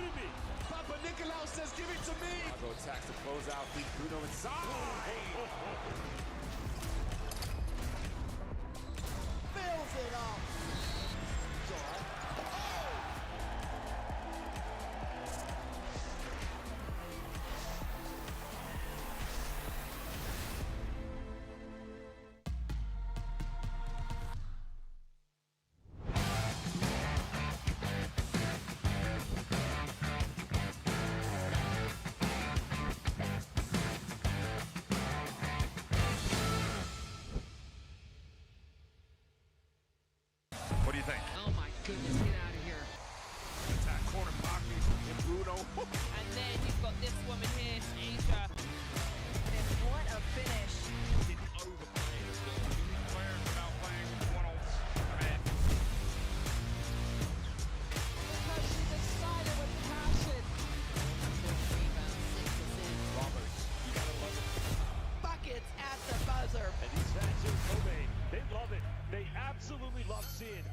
kidding me? Papa Nicolau says, give it to me. Go attacks to close out. Feet Bruno inside. Fills it up. It's all right. What do you think? Oh my goodness, get out of here. Attack corner blocking and Bruno. And then you've got this woman here, Asia. What a finish. Didn't overplay it. Players without playing one-on-one. Because she's excited with passion. 4 rebounds, 6 assists. Roberts, you gotta love it. Buckets at the buzzer. And these fans here in Kobe, they love it. They absolutely love seeing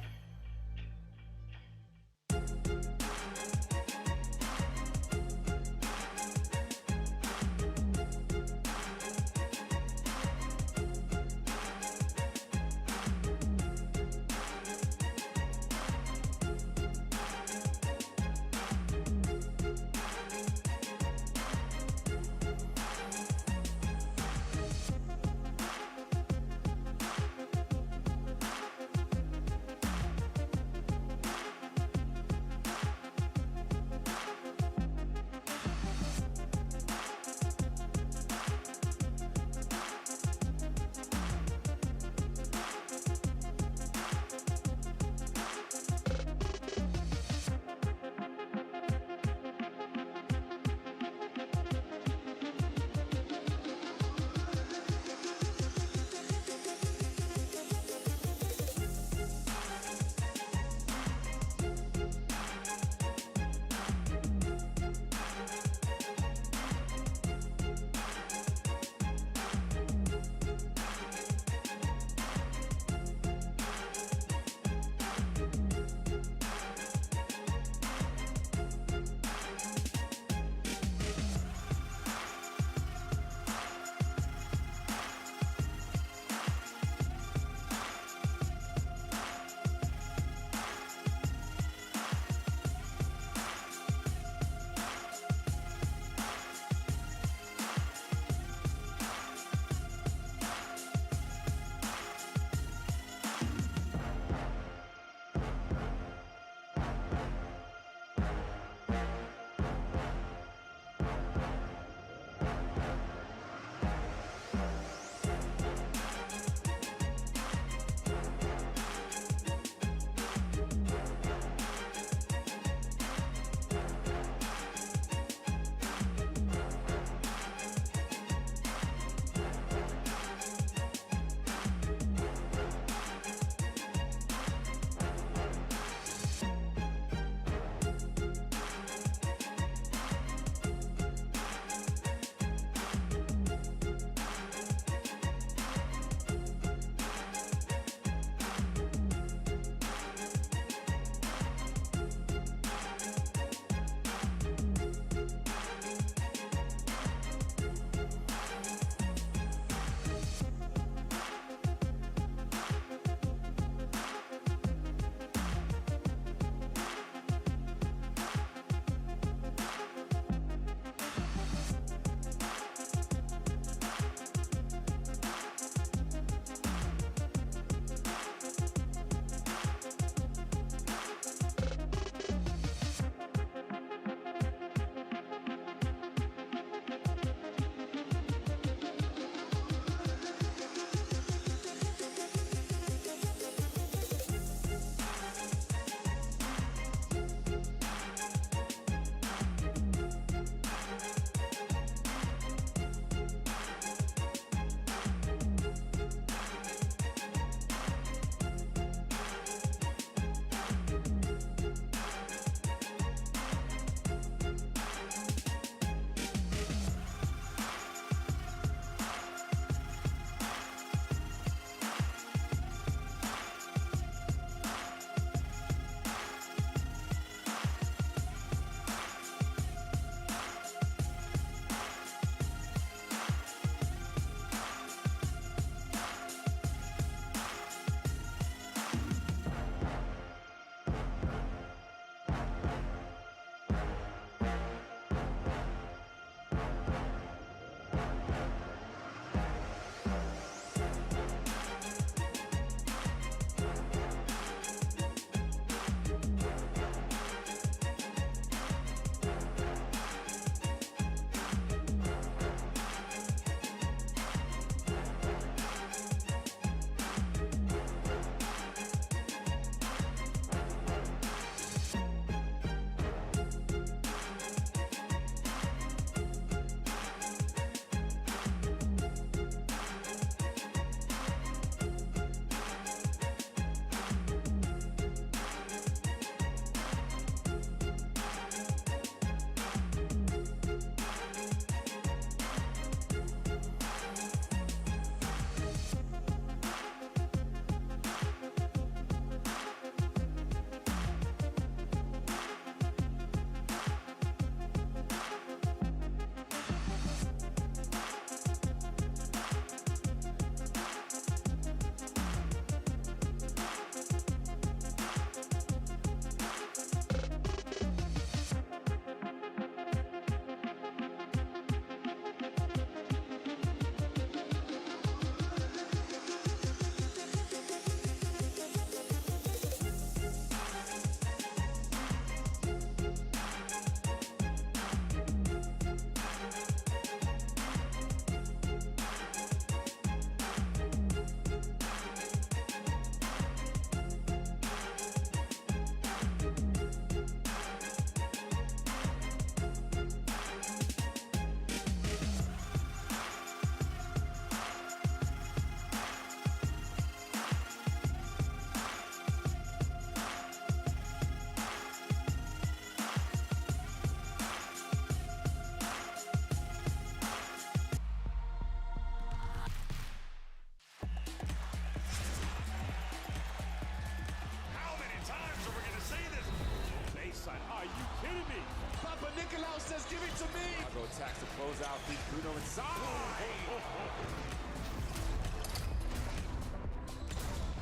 Give it to me. Chicago attacks to close out. Keep Bruno inside.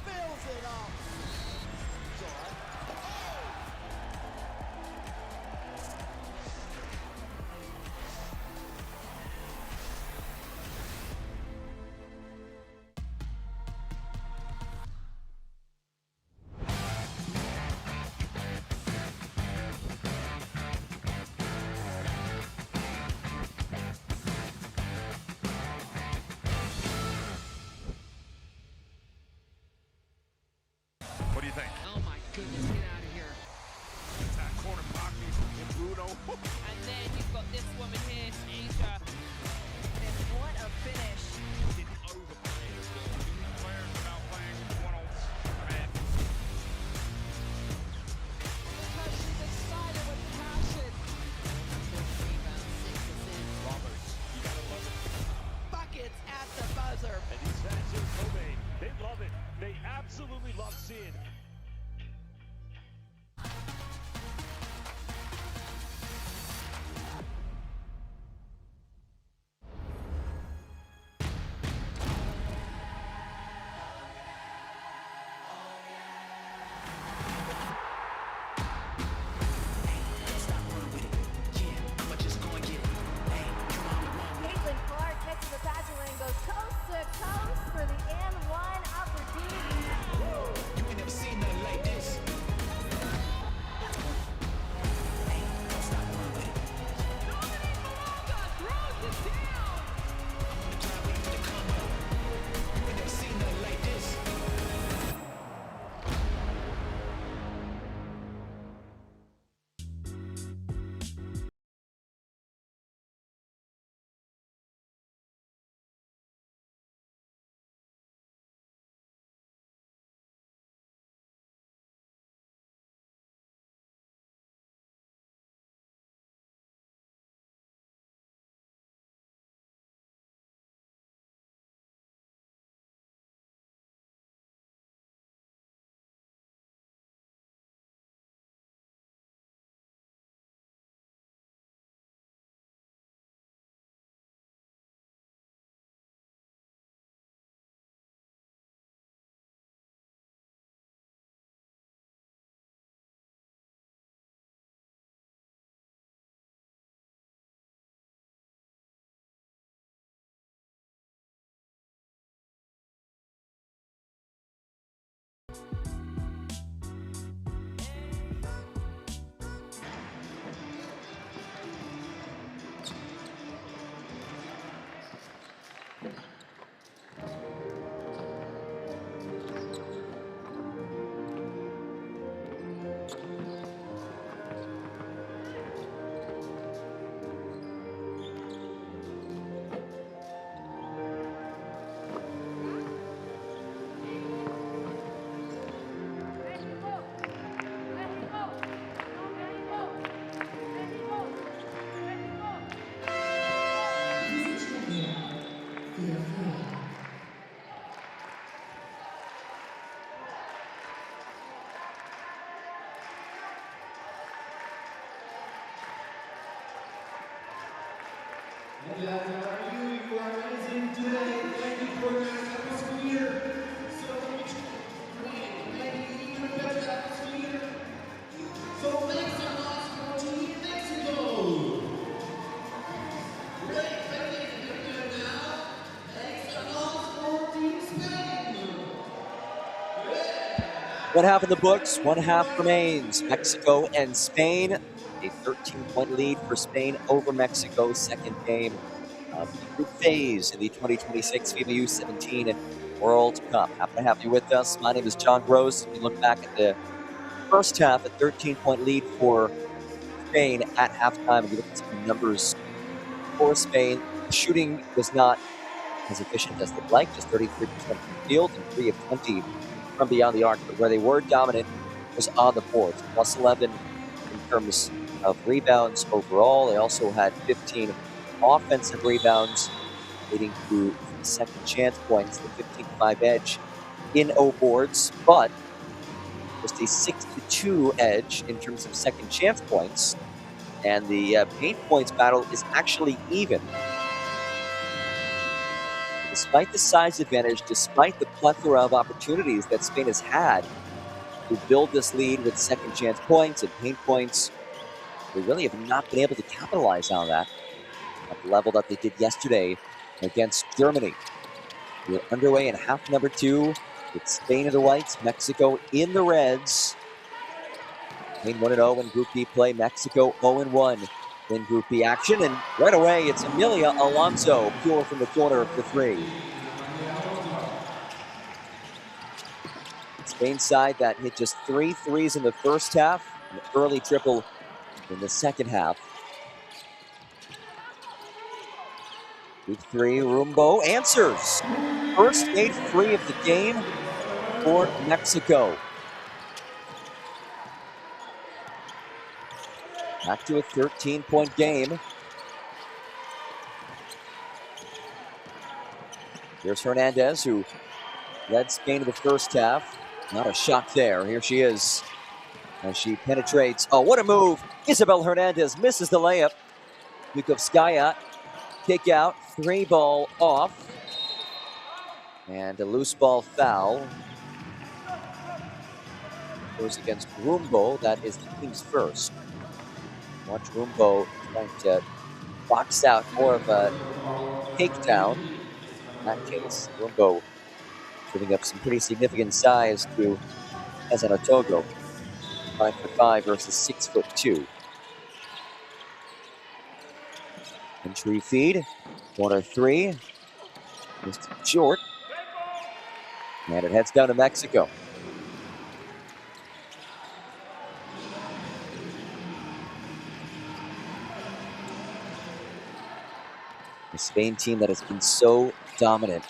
Fills it up. What do you think? Oh my goodness, get out of here. Attack corner Bogny and Bruno. And then you've got this woman here, Asia. And what a finish. Didn't overplay as well. Two players without playing one-on-one. Because she's excited with passion. 6 rebounds, 6 assists. Roberts, you gotta love it. Buckets at the buzzer. And these fans here at Kobe, they love it. They absolutely love seeing Caitlin Clark gets to the passing lane, goes coast to coast for the and one opportunity. You ain't never seen nothing like this. Don't stop running with it. Dominic Malonga throws it down. I'm gonna drive you to the come up. You ain't never seen nothing like this. One half in the books, one half remains. Mexico and Spain. A 13-point lead for Spain over Mexico. Second game of the group phase in the 2026 FIBA U17 World Cup. Happy to have you with us. My name is John Gross. We look back at the first half, a 13-point lead for Spain at halftime. And we look at some numbers for Spain. The shooting was not as efficient as they'd like, just 33% from the field and 3 of 20 from beyond the arc. But where they were dominant was on the boards. Plus 11 in terms of rebounds overall. They also had 15 offensive rebounds, leading to second chance points, the 15-5 edge in O boards, but just a 6-2 edge in terms of second chance points and the paint points battle is actually even. Despite the size advantage, despite the plethora of opportunities that Spain has had to build this lead with second chance points and paint points, they really have not been able to capitalize on that at the level that they did yesterday against Germany. We're underway in half number 2 with Spain in the whites, Mexico in the reds. Spain 1-0 in Group B play, Mexico 0-1 in Group B action. And right away, it's Emilia Alonso, pure from the corner for 3. Spain side that hit just 3 threes in the first half, an early triple in the second half. Group 3, Rumbo answers. First made free of the game for Mexico. Back to a 13-point game. Here's Hernandez, who led Spain in the first half. Not a shot there. Here she is as she penetrates. Oh, what a move. Isabel Hernandez misses the layup. Yukovskaya, kick out, 3-ball off. And a loose ball foul. Goes against Rumbo. That is the team's first. Watch Rumbo trying to box out more of a takedown. In that case, Rumbo giving up some pretty significant size to Togo. 5'5" versus 6'2". Entry feed, corner 3, just short, and it heads down to Mexico. The Spain team that has been so dominant.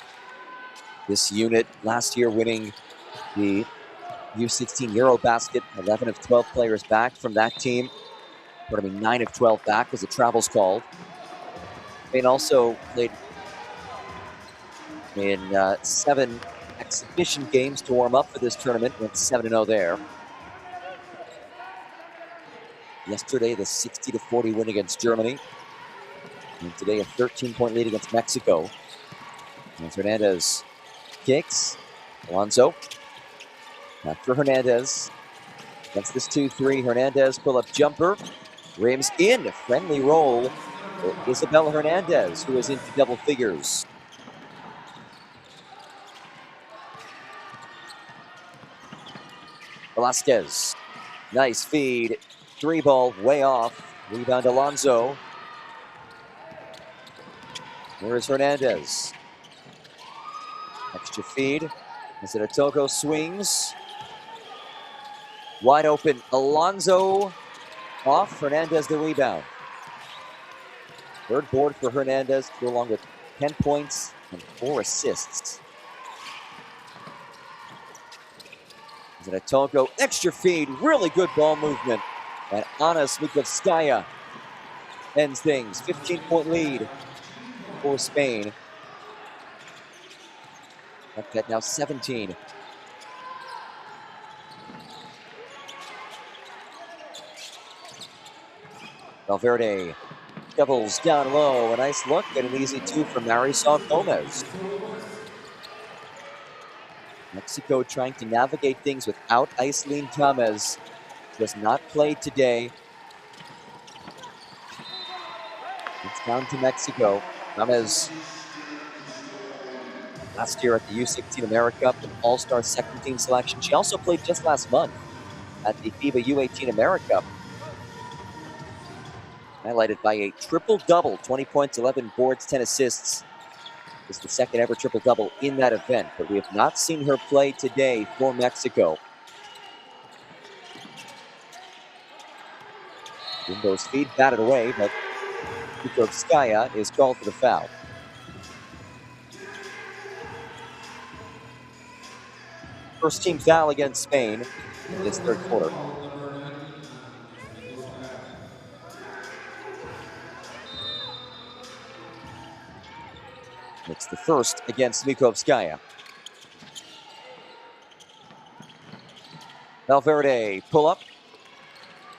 This unit last year winning the U16 Eurobasket, 11 of 12 players back from that team. 9 of 12 back as the travel's called. Spain also played in 7 exhibition games to warm up for this tournament. Went 7-0 there. Yesterday, the 60-40 win against Germany. And today, a 13-point lead against Mexico. As Hernandez kicks. Alonso. Back for Hernandez. Against this 2-3. Hernandez pull-up jumper. Rims in. A friendly roll for Isabel Hernandez, who is into double figures. Velasquez. Nice feed. 3-ball way off. Rebound Alonso. There's Hernandez. Extra feed. Togo swings. Wide open. Alonso off. Hernandez the rebound. Third board for Hernandez, along with 10 points and 4 assists. Togo, extra feed, really good ball movement. And Anna Smukovskaya ends things. 15-point lead for Spain. That now 17. Valverde doubles down low. A nice look and an easy 2 from Marisol Gomez. Mexico trying to navigate things without Aislinn Tamez. Was not played today. It's down to Mexico. Tamez, last year at the U16 America Cup, an all-star second team selection. She also played just last month at the FIBA U18 America Cup. Highlighted by a triple-double, 20 points, 11 boards, 10 assists. It's the second ever triple-double in that event, but we have not seen her play today for Mexico. Rumbo's feed batted away, but Yukovskaya is called for the foul. First team foul against Spain in this third quarter. It's the first against Smukovskaya. Valverde pull up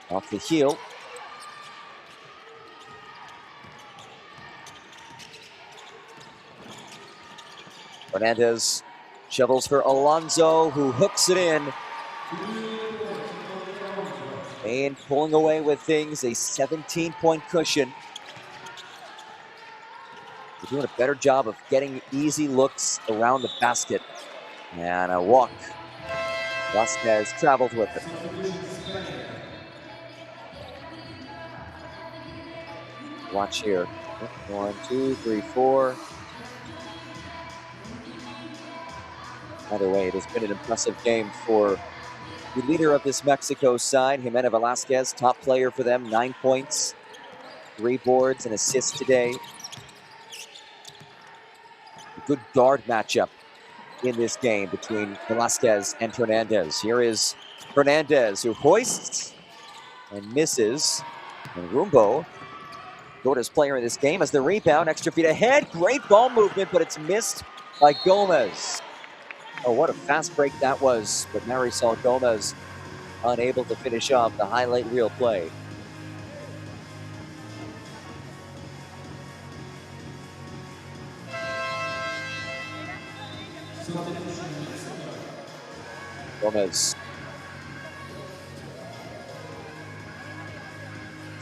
off the heel. Fernandez shovels for Alonso, who hooks it in. And pulling away with things, a 17-point cushion. They're doing a better job of getting easy looks around the basket. And a walk. Vasquez traveled with it. 1, 2, 3, 4. Either way, it has been an impressive game for the leader of this Mexico side, Jimena Velasquez, top player for them, 9 points, 3 boards, and assists today. A good guard matchup in this game between Velasquez and Hernandez. Here is Hernandez, who hoists and misses. And Rumbo, shortest player in this game, has the rebound, extra feet ahead. Great ball movement, but it's missed by Gomez. Oh, what a fast break that was, but Marisol Gomez unable to finish off the highlight reel play. Gomez.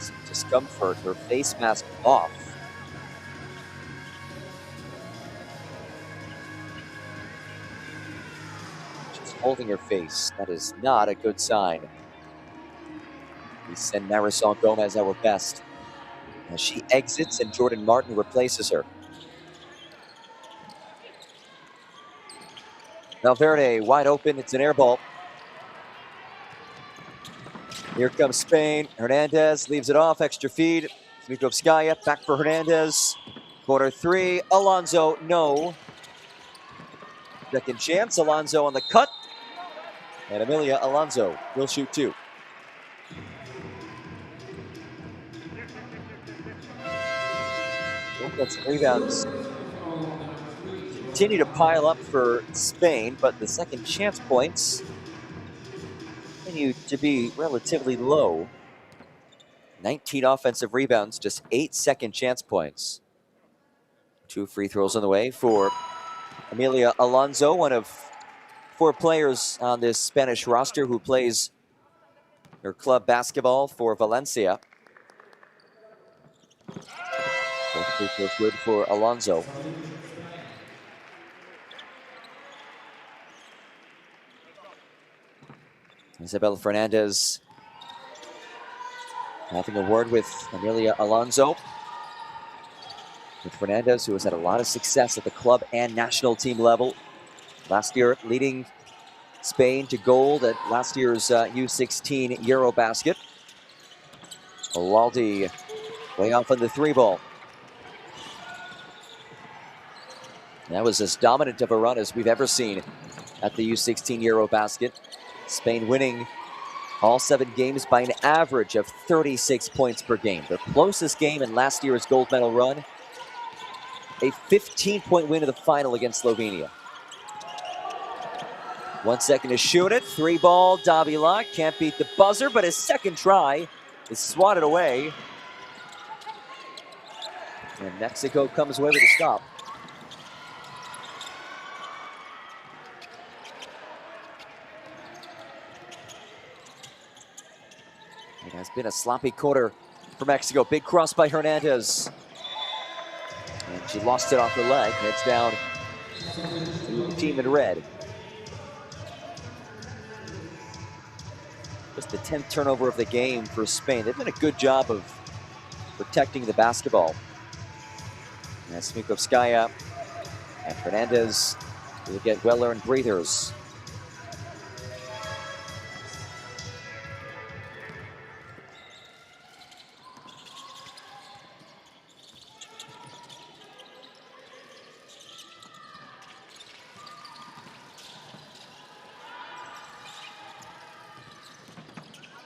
Some discomfort, her face mask off. She's holding her face. That is not a good sign. We send Marisol Gomez our best as she exits and Jordan Martin replaces her. Valverde wide open. It's an air ball. Here comes Spain. Hernandez leaves it off. Extra feed. Smikovskaya back for Hernandez. Corner 3. Alonso, no. Second chance. Alonso on the cut. And Emilia Alonso will shoot 2. Offensive rebounds continue to pile up for Spain, but the second chance points continue to be relatively low. 19 offensive rebounds, just 8 second chance points. 2 free throws on the way for Emilia Alonso, one of 4 players on this Spanish roster who plays her club basketball for Valencia. Both free throws good for Alonso. Isabel Fernandez having a word with Emilia Alonso. With Fernandez, who has had a lot of success at the club and national team level. Last year, leading Spain to gold at last year's U16 Eurobasket. Olalde way off on the 3 ball. That was as dominant of a run as we've ever seen at the U16 Eurobasket. Spain winning all 7 games by an average of 36 points per game. Their closest game in last year's gold medal run, a 15-point win in the final against Slovenia. 1 second to shoot it. 3 ball, Davila can't beat the buzzer, but his second try is swatted away. And Mexico comes away with a stop. It has been a sloppy quarter for Mexico. Big cross by Hernandez. And she lost it off her leg. Heads down to the team in red. Just the 10th turnover of the game for Spain. They've done a good job of protecting the basketball. And Smikovskaya and Hernandez will get well-earned breathers.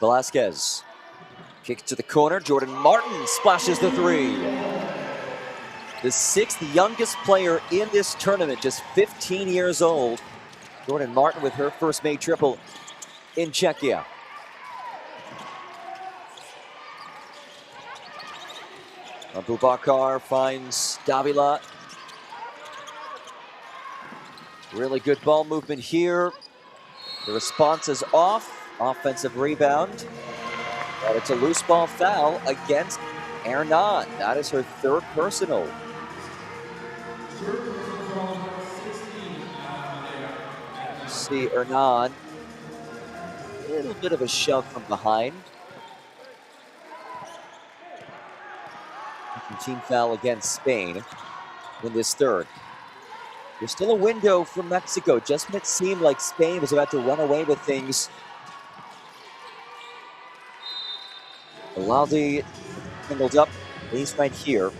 Velasquez kicks to the corner. Jordan Martin splashes the 3. The 6th youngest player in this tournament, just 15 years old. Jordan Martin with her first made triple in Czechia. Abubakar finds Davila. Really good ball movement here. The response is off. Offensive rebound. But it's a loose ball foul against Hernan. That is her third personal. See Hernan. A little bit of a shove from behind. Team foul against Spain in this third. There's still a window for Mexico. Just when it seemed like Spain was about to run away with things. Alaldi singled up, he's right here.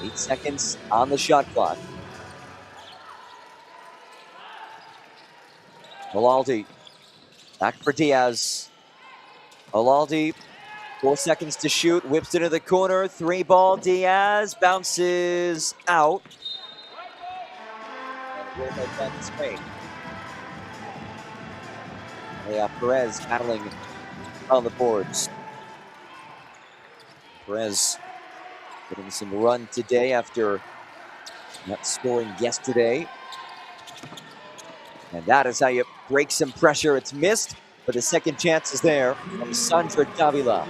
Eight seconds on the shot clock. Alaldi back for Diaz. Alaldi, 4 seconds to shoot, whips into the corner, 3 ball, Diaz bounces out. And we'll make that to Spain. Perez battling on the boards. Perez getting some run today after not scoring yesterday. And that is how you break some pressure. It's missed, but the second chance is there from Sandra Davila.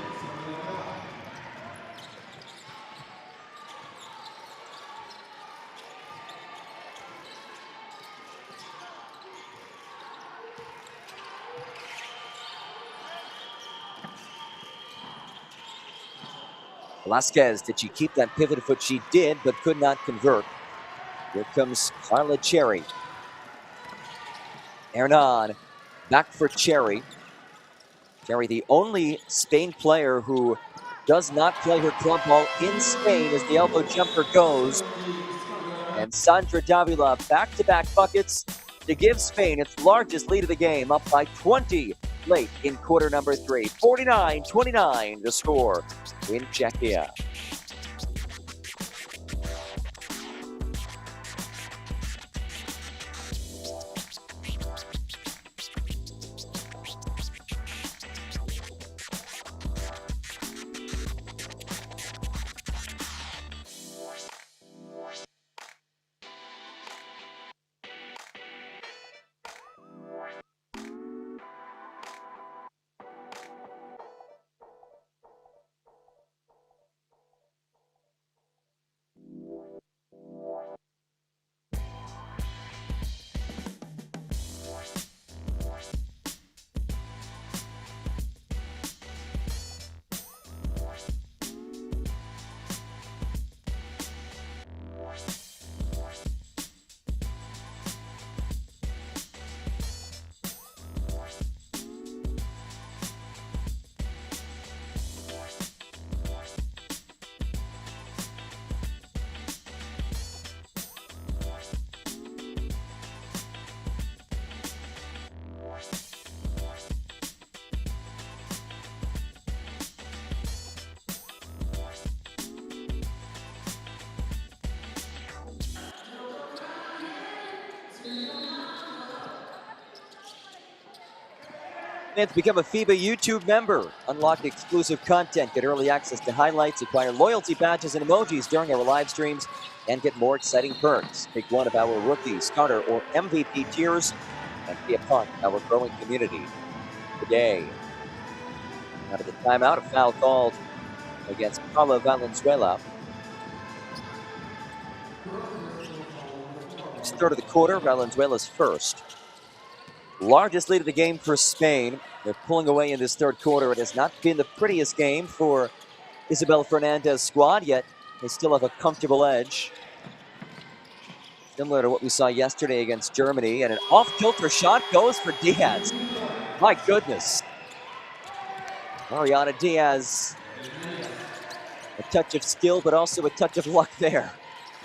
Velasquez, did she keep that pivot foot? She did, but could not convert. Here comes Carla Cherry. Hernan back for Cherry. Cherry, the only Spain player who does not play her club ball in Spain as the elbow jumper goes. And Sandra Davila back-to-back buckets to give Spain its largest lead of the game, up by 20 late in quarter number 3. 49-29 the score in Czechia. And to become a FIBA YouTube member, unlock exclusive content, get early access to highlights, acquire loyalty badges and emojis during our live streams, and get more exciting perks. Pick one of our rookie, starter, or MVP tiers and be a part of our growing community today. Out of the timeout, a foul called against Paula Valenzuela. It's third of the quarter, Valenzuela's first. Largest lead of the game for Spain. They're pulling away in this third quarter. It has not been the prettiest game for Isabel Fernandez's squad, yet they still have a comfortable edge. Similar to what we saw yesterday against Germany. And an off-kilter shot goes for Diaz. My goodness. Mariana Diaz. A touch of skill, but also a touch of luck there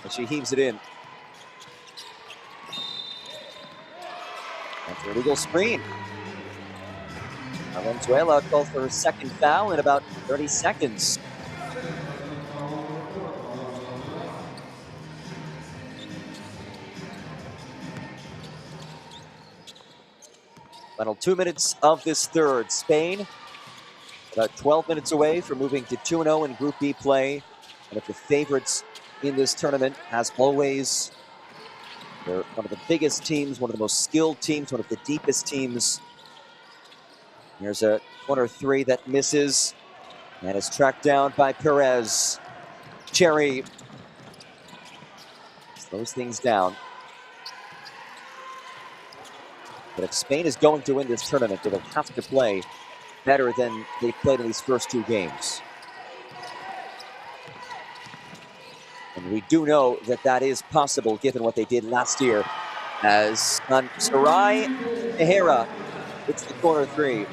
as she heaves it in. That's a legal screen. Valenzuela calls for her second foul in about 30 seconds. Final 2 minutes of this third. Spain about 12 minutes away from moving to 2-0 in Group B play. One of the favorites in this tournament, as always. They're one of the biggest teams, one of the most skilled teams, one of the deepest teams. Here's a corner three that misses, and is tracked down by Perez. Cherry slows things down. But if Spain is going to win this tournament, they'll have to play better than they played in these first two games. And we do know that that is possible given what they did last year, as Sarai Tehera hits the corner three.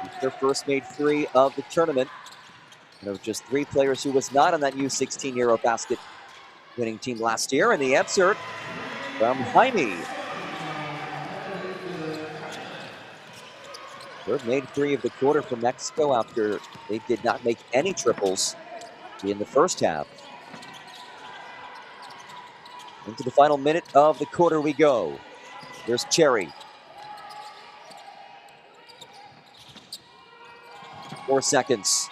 It's their first made three of the tournament. One of just three players who was not on that U16 Eurobasket winning team last year. And the answer from Jaime. Third made three of the quarter for Mexico after they did not make any triples in the first half. Into the final minute of the quarter we go. Here's Cherry. 4 seconds.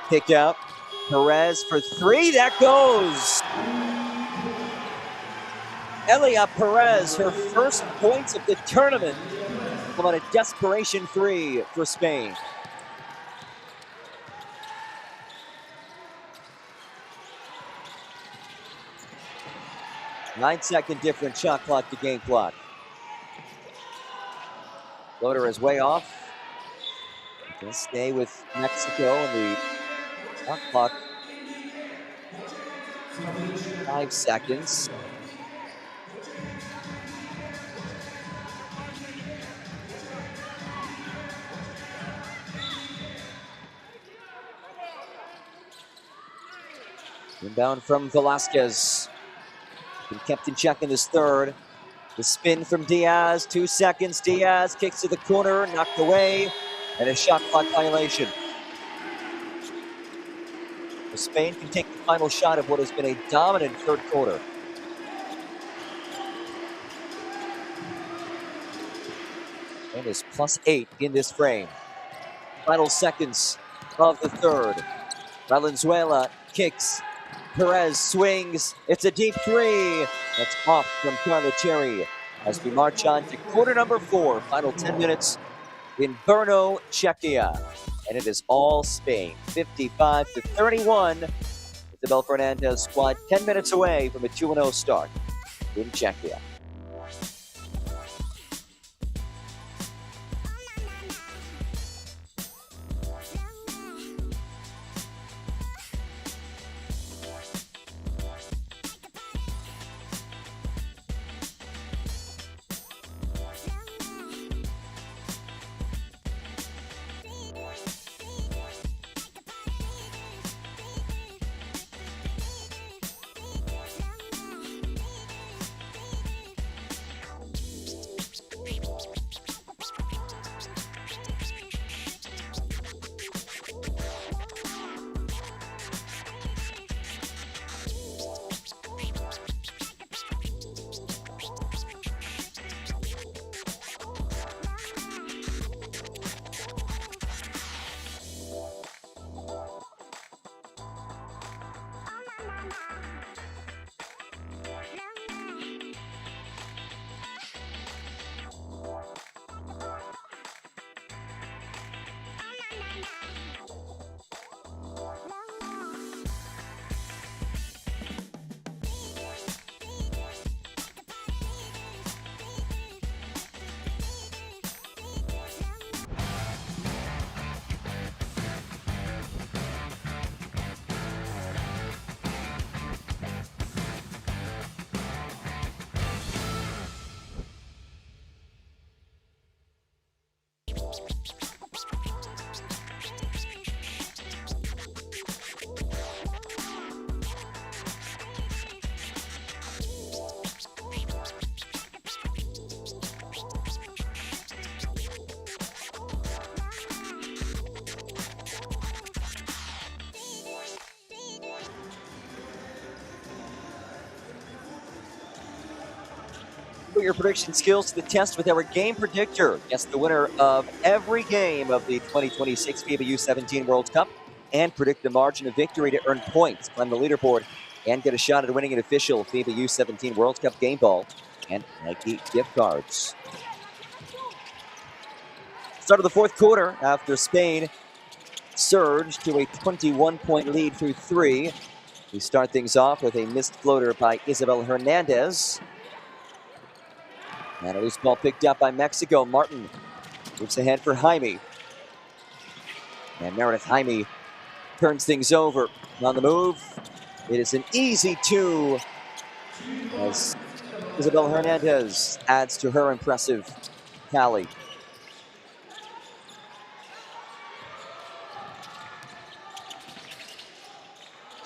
Kick out. Perez for three. That goes. Elia Perez, her first points of the tournament, on a desperation three for Spain. Nine-second difference shot clock to game clock. Floater is way off. They'll stay with Mexico and the shot clock. 5 seconds. Inbound from Velasquez. Been kept in check in this third. The spin from Diaz, 2 seconds. Diaz kicks to the corner, knocked away, and a shot clock violation. Spain can take the final shot of what has been a dominant third quarter. And is +8 in this frame. Final seconds of the third. Valenzuela kicks. Perez swings. It's a deep three. That's off from Carla Cherry as we march on to quarter number 4. Final 10 minutes in Brno, Czechia. And it is all Spain, 55-31. With the Bel Fernandez squad 10 minutes away from a 2-0 start in Czechia. Put your prediction skills to the test with our game predictor. Guess the winner of every game of the 2026 FIBA U17 World Cup and predict the margin of victory to earn points, climb the leaderboard, and get a shot at winning an official FIBA U17 World Cup game ball and Nike gift cards. Start of the fourth quarter after Spain surged to a 21-point lead through 3. We start things off with a missed floater by Isabel Hernandez. And a loose ball picked up by Mexico. Martin moves ahead for Jaime. And Meredith Jaime turns things over. On the move, it is an easy 2 as Isabel Hernandez adds to her impressive tally.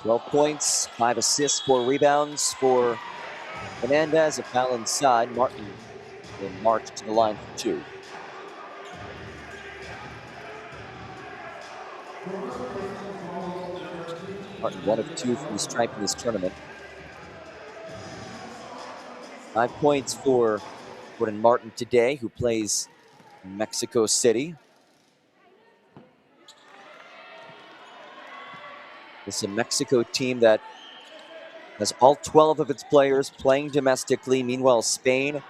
"12 points, 5 assists, 4 rebounds for Hernandez. A foul inside. Martin will march to the line for 2. Martin 1 of 2 from the stripe in this tournament. 5 points for Gordon Martin today, who plays in Mexico City. This is a Mexico team that has all 12 of its players playing domestically. Meanwhile, Spain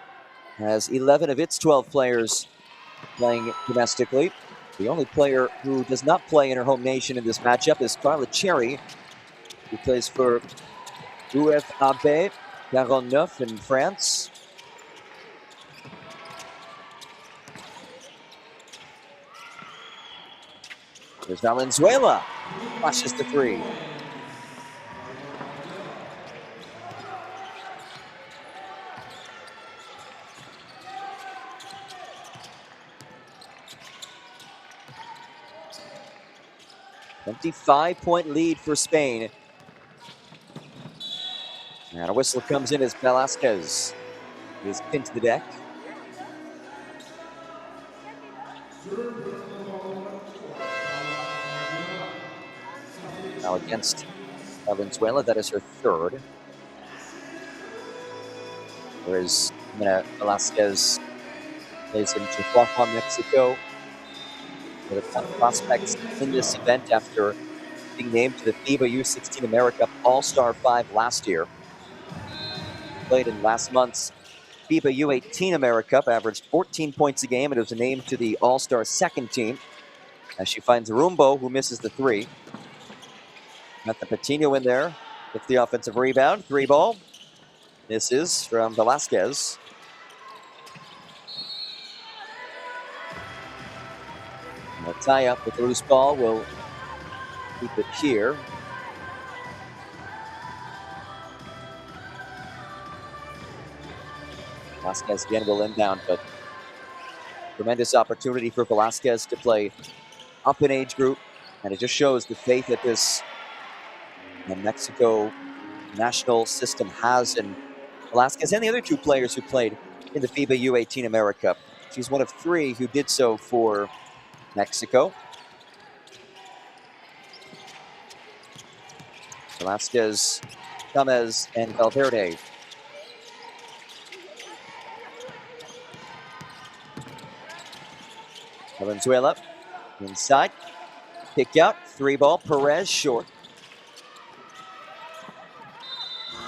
has 11 of its 12 players playing domestically. The only player who does not play in her home nation in this matchup is Carla Cherry, who plays for UFAB 49 in France. There's Valenzuela. Flashes the 3. A 25-point lead for Spain. And a whistle comes in as Velasquez is pinned to the deck. Now against Valenzuela, that is her 3rd. Whereas Velasquez plays in Chihuahua, Mexico. One of the top prospects in this event after being named to the FIBA U16 America All-Star 5 last year. Played in last month's FIBA U18 America, averaged 14 points a game, and was named to the All-Star 2nd team as she finds Rumbo, who misses the 3. Got the Patino in there with the offensive rebound. 3 ball. This is from Velasquez. And a tie up with the loose ball. Will keep it here. Velasquez again will inbound, but tremendous opportunity for Velasquez to play up in age group. And it just shows the faith that this Mexico national system has in Velasquez and the other 2 players who played in the FIBA U18 America. She's one of 3 who did so for Mexico. Velasquez, Gomez, and Valverde. Valenzuela inside. Pick out. 3 ball. Perez short.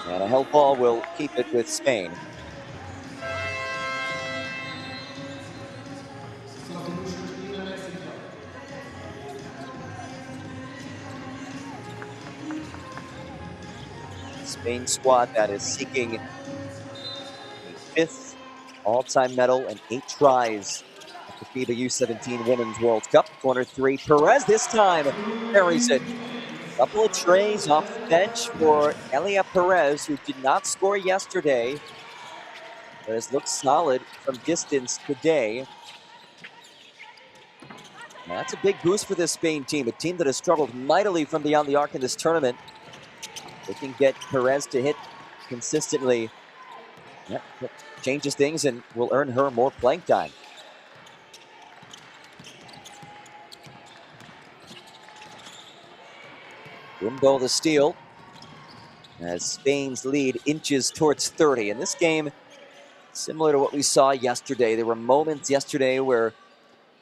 And a held ball will keep it with Spain. Spain squad that is seeking a 5th all-time medal and 8 tries at the FIBA U17 Women's World Cup. Corner 3, Perez this time carries it. Couple of trays off the bench for Elia Perez, who did not score yesterday, but has looked solid from distance today. Now that's a big boost for this Spain team, a team that has struggled mightily from beyond the arc in this tournament. They can get Perez to hit consistently. That changes things and will earn her more playing time. Rumbo the steal as Spain's lead inches towards 30. In this game, Similar to what we saw yesterday. There were moments yesterday where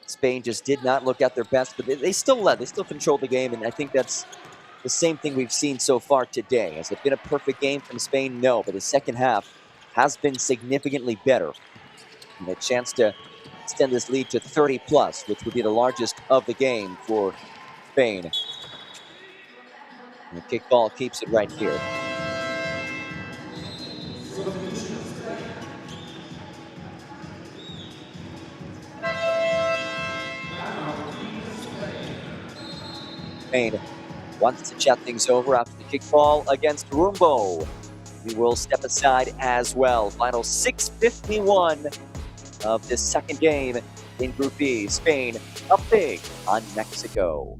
Spain just did not look at their best, but they still led. They still controlled the game, and I think that's the same thing we've seen so far today. Has it been a perfect game from Spain? No, but the second half has been significantly better. And a chance to extend this lead to 30+, which would be the largest of the game for Spain. And the kickball keeps it right here. Spain wants to chat things over after the kickball against Rumbo. He will step aside as well. Final 6:51 of this second game in Group B. Spain up big on Mexico.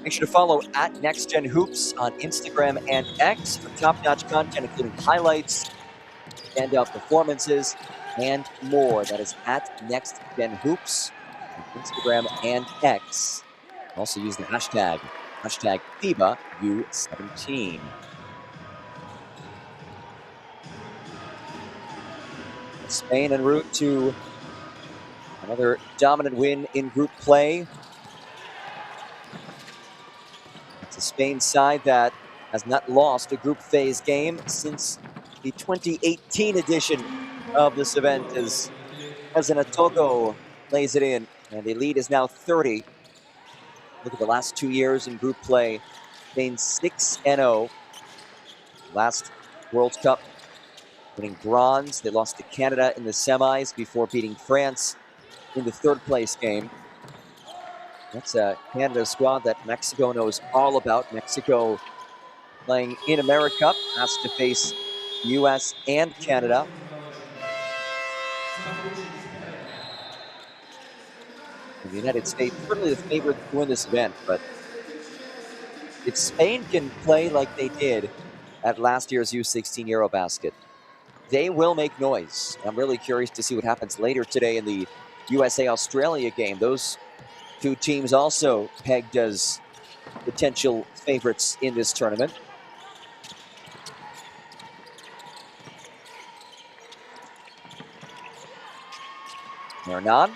Make sure to follow at NextGenHoops on Instagram and X for top-notch content, including highlights, standout performances, and more. That is at NextGenHoops on Instagram and X. Also use the hashtag FIBA U17. Spain en route to another dominant win in group play. It's a Spain side that has not lost a group phase game since the 2018 edition of this event, as President Togo lays it in, and the lead is now 30. Look at the last 2 years in group play. Spain 6-0. Last World Cup, winning bronze. They lost to Canada in the semis before beating France in the third place game. That's a Canada squad that Mexico knows all about. Mexico playing in America has to face US and Canada. And the United States certainly the favorite to win this event, but if Spain can play like they did at last year's U16 Eurobasket, they will make noise. I'm really curious to see what happens later today in the USA-Australia game. Those two teams also pegged as potential favorites in this tournament. Hernan.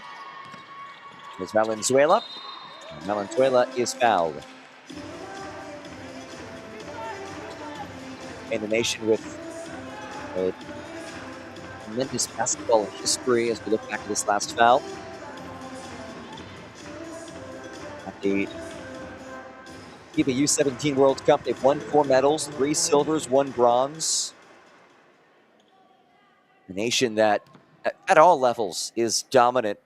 There's Valenzuela. And Valenzuela is fouled. And the nation with a tremendous basketball history as we look back at this last foul. At the FIBA U17 World Cup, they've won 4 medals, 3 silvers, 1 bronze. A nation that, at all levels, is dominant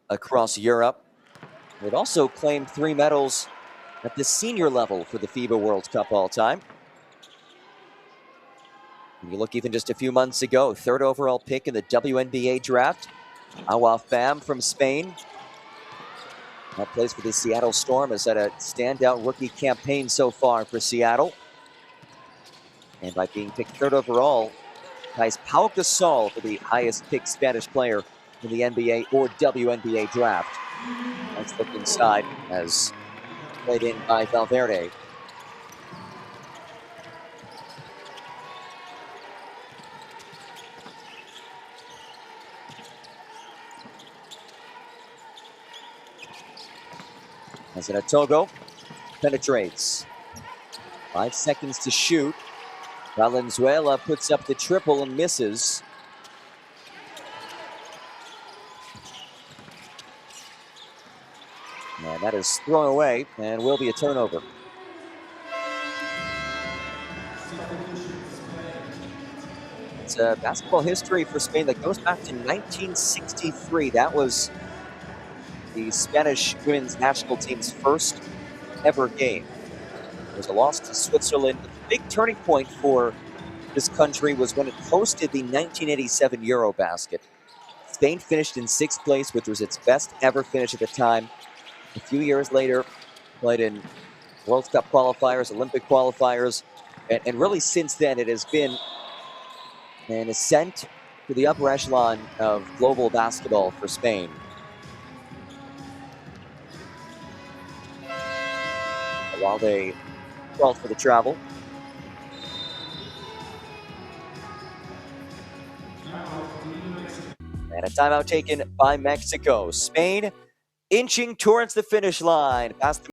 across Europe. They've also claimed 3 medals at the senior level for the FIBA World Cup all-time. You look even just a few months ago, 3rd overall pick in the WNBA draft. Awa Pham from Spain. Now plays for the Seattle Storm, has had a standout rookie campaign so far for Seattle. And by being picked 3rd overall, ties Pau Gasol for the highest picked Spanish player in the NBA or WNBA draft. Let's look inside as played in by Valverde. As Togo penetrates. 5 seconds to shoot. Valenzuela puts up the triple and misses. And that is thrown away and will be a turnover. It's a basketball history for Spain that goes back to 1963. That was the Spanish women's national team's first ever game. It was a loss to Switzerland. The big turning point for this country was when it hosted the 1987 Eurobasket. Spain finished in 6th place, which was its best ever finish at the time. A few years later, played in World Cup qualifiers, Olympic qualifiers, and really since then it has been an ascent to the upper echelon of global basketball for Spain. While they crawled for the travel. And a timeout taken by Mexico. Spain inching towards the finish line. Past the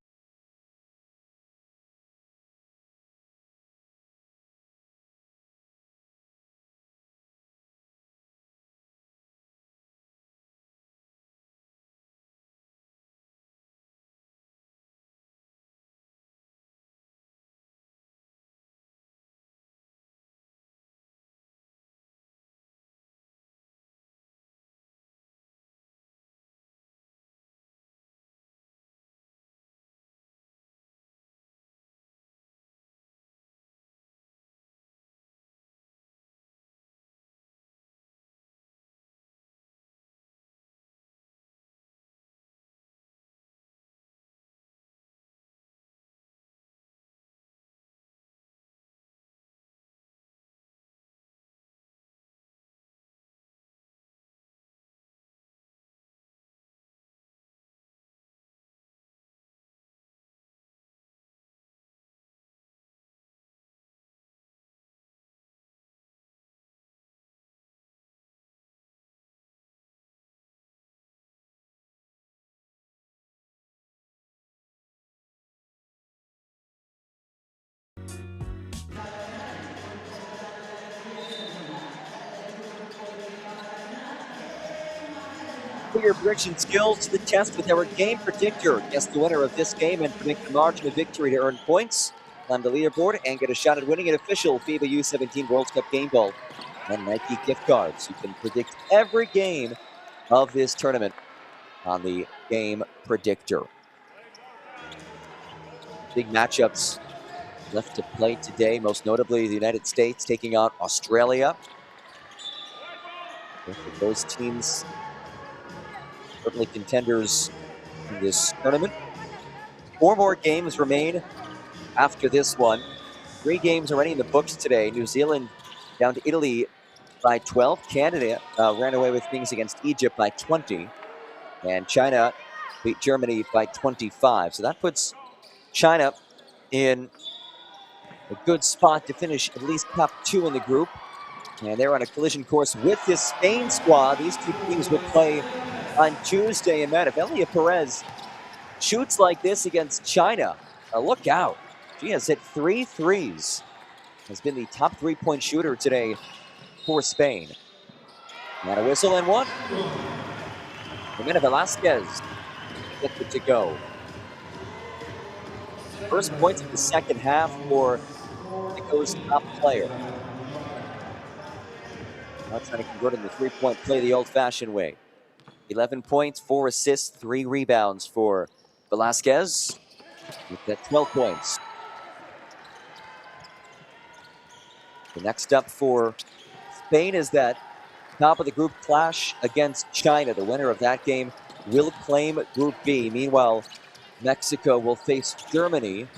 Put your prediction skills to the test with our game predictor. Guess the winner of this game and predict the margin of victory to earn points, climb the leaderboard, and get a shot at winning an official FIBA U17 World Cup game ball and Nike gift cards. You can predict every game of this tournament on the game predictor. Big matchups left to play today, most notably the United States taking on Australia. Both of those teams certainly contenders in this tournament. 4 more games remain after this one. 3 games already in the books today. New Zealand down to Italy by 12. Canada ran away with things against Egypt by 20. And China beat Germany by 25. So that puts China in a good spot to finish at least top 2 in the group. And they're on a collision course with this Spain squad. These two teams will play on Tuesday. And man, if Elia Perez shoots like this against China, look out. She has hit 3 threes. Has been the top 3-point shooter today for Spain. And a whistle and 1. Jimena Velasquez gets it to go. First points of the second half for Mexico's top player. Now trying to convert in the 3-point play the old-fashioned way. 11 points, 4 assists, 3 rebounds for Velasquez. With that 12 points. The next up for Spain is that top of the group clash against China. The winner of that game will claim Group B. Meanwhile, Mexico will face Germany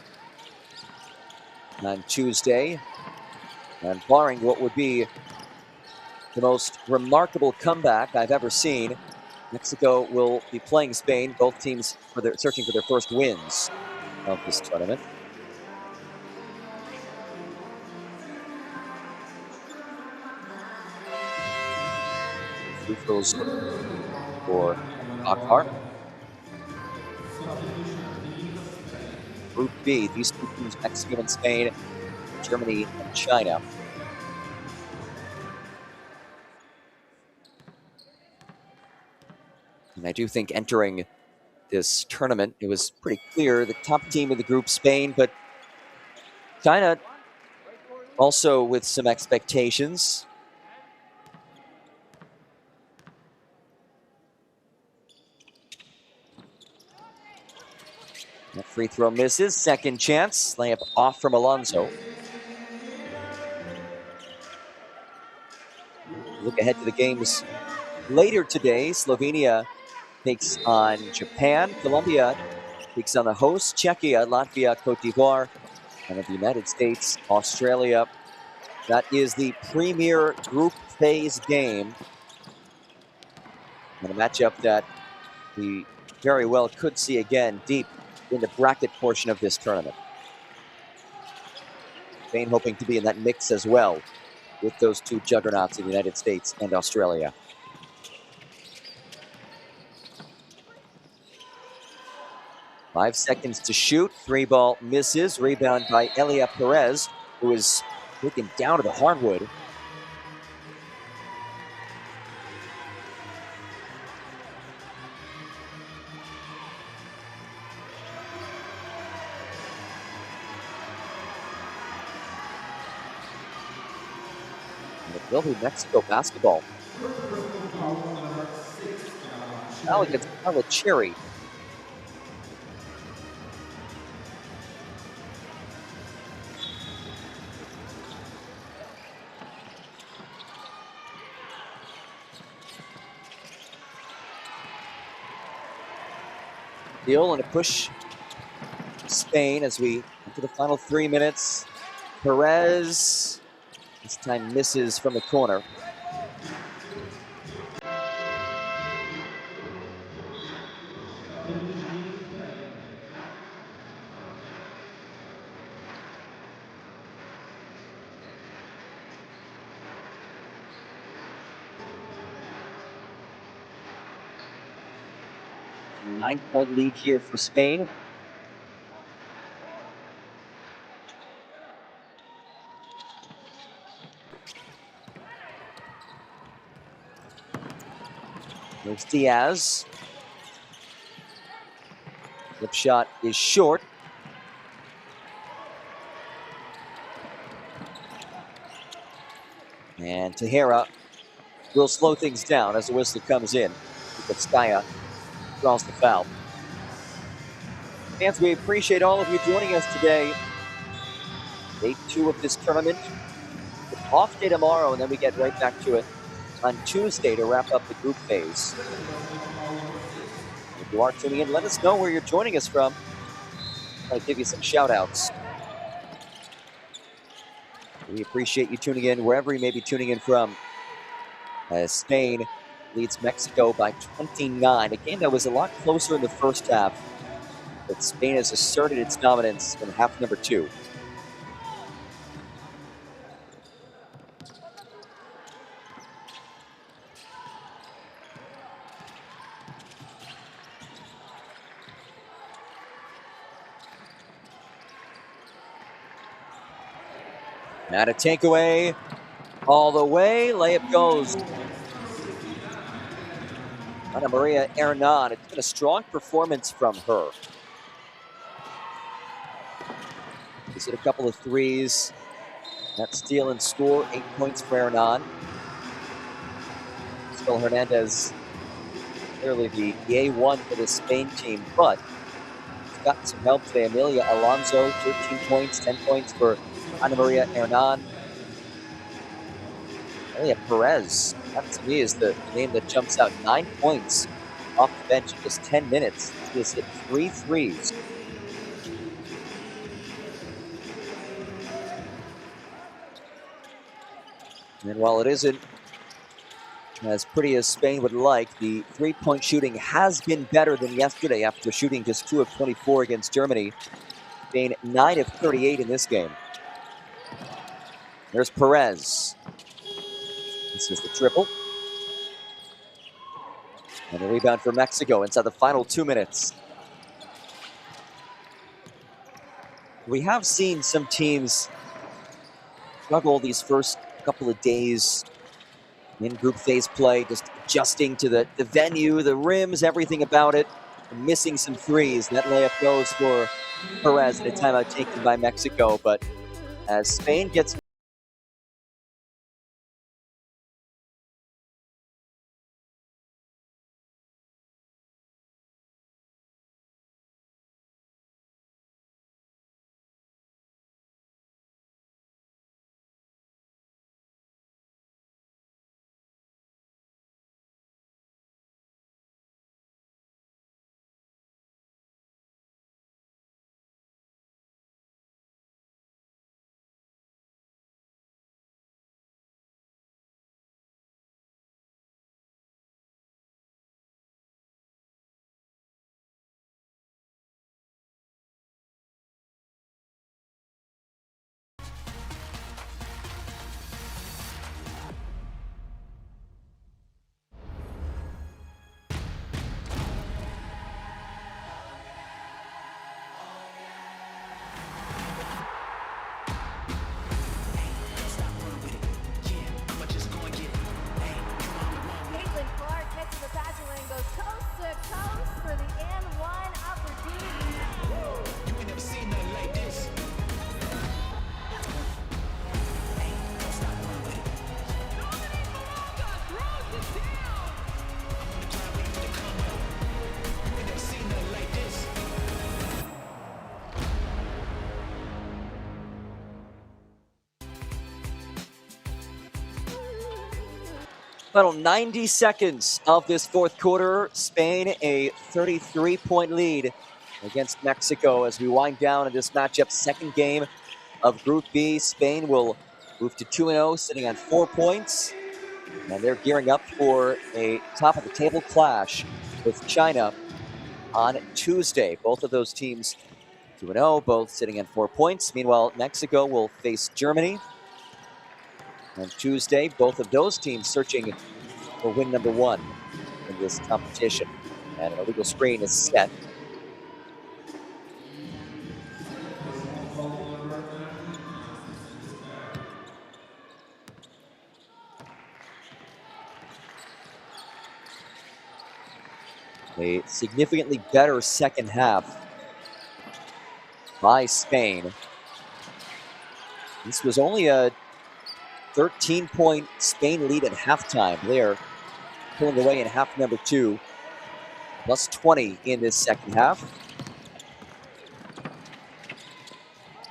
on Tuesday. And barring what would be the most remarkable comeback I've ever seen, Mexico will be playing Spain. Both teams searching for their first wins of this tournament. Free throws for Akbar. Group B. These two teams, Mexico and Spain, Germany and China. And I do think entering this tournament, it was pretty clear the top team in the group, Spain, but China also with some expectations. That free throw misses. Second chance. Layup off from Alonso. Look ahead to the games later today. Slovenia takes on Japan. Colombia takes on the host, Czechia, Latvia, Cote d'Ivoire, and in the United States, Australia. That is the premier group phase game. And a matchup that we very well could see again deep in the bracket portion of this tournament. Spain hoping to be in that mix as well with those two juggernauts in the United States and Australia. Five seconds to shoot. Three ball misses. Rebound by Elia Perez, who is taken down to the hardwood. And it will be Mexico basketball. Now against Carla Cherry. Deal and a push Spain as we enter the final 3 minutes. Perez this time misses from the corner. Nine-point lead here for Spain. There's Diaz. Flip shot is short. And Tejera will slow things down as the whistle comes in. Skaya draws the foul. Fans, we appreciate all of you joining us today. Day 2 of this tournament. Off day tomorrow, and then we get right back to it on Tuesday to wrap up the group phase. If you are tuning in, let us know where you're joining us from. I'll give you some shout outs. We appreciate you tuning in wherever you may be tuning in from. As Spain leads Mexico by 29. A game that was a lot closer in the first half, but Spain has asserted its dominance in half number 2. Not a takeaway. All the way. Layup goes. Ana Maria Hernan. It's been a strong performance from her. She's hit a couple of threes. That steal and score. 8 points for Hernan. Still Hernandez, clearly the A1 for the Spain team, but she's gotten some help today. Amelia Alonso, 13 points, 10 points for Ana Maria Hernan. Elia Perez, that to me is the name that jumps out. 9 points off the bench in just 10 minutes. She has hit 3 threes. And while it isn't as pretty as Spain would like, the three-point shooting has been better than yesterday after shooting just 2 of 24 against Germany. Spain 9 of 38 in this game. There's Perez. This is the triple. And the rebound for Mexico inside the final 2 minutes. we have seen some teams struggle these first couple of days in group phase play, just adjusting to the venue, the rims, everything about it, and missing some threes. That layup goes for Perez at a timeout taken by Mexico. But as Spain gets final 90 seconds of this fourth quarter, Spain a 33-point lead against Mexico as we wind down in this matchup. Second game of Group B. Spain will move to 2-0, sitting on 4 points. And they're gearing up for a top-of-the-table clash with China on Tuesday. Both of those teams 2-0, both sitting at 4 points. Meanwhile, Mexico will face Germany on Tuesday. Both of those teams searching for win number 1 in this competition. And an illegal screen is set. A significantly better second half by Spain. This was only a 13-point Spain lead at halftime. They're pulling away in half number 2. Plus 20 in this second half.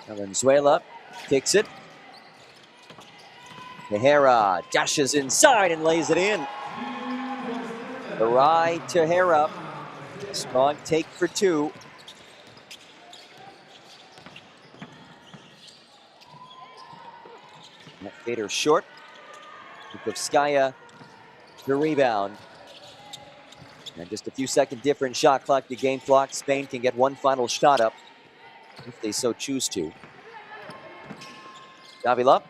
Venezuela kicks it. Tehera dashes inside and lays it in. Arai Tehera. Strong take for 2. That fader short. Bukovskaya the rebound. And just a few second difference shot clock to game clock. Spain can get one final shot up if they so choose to. Davila.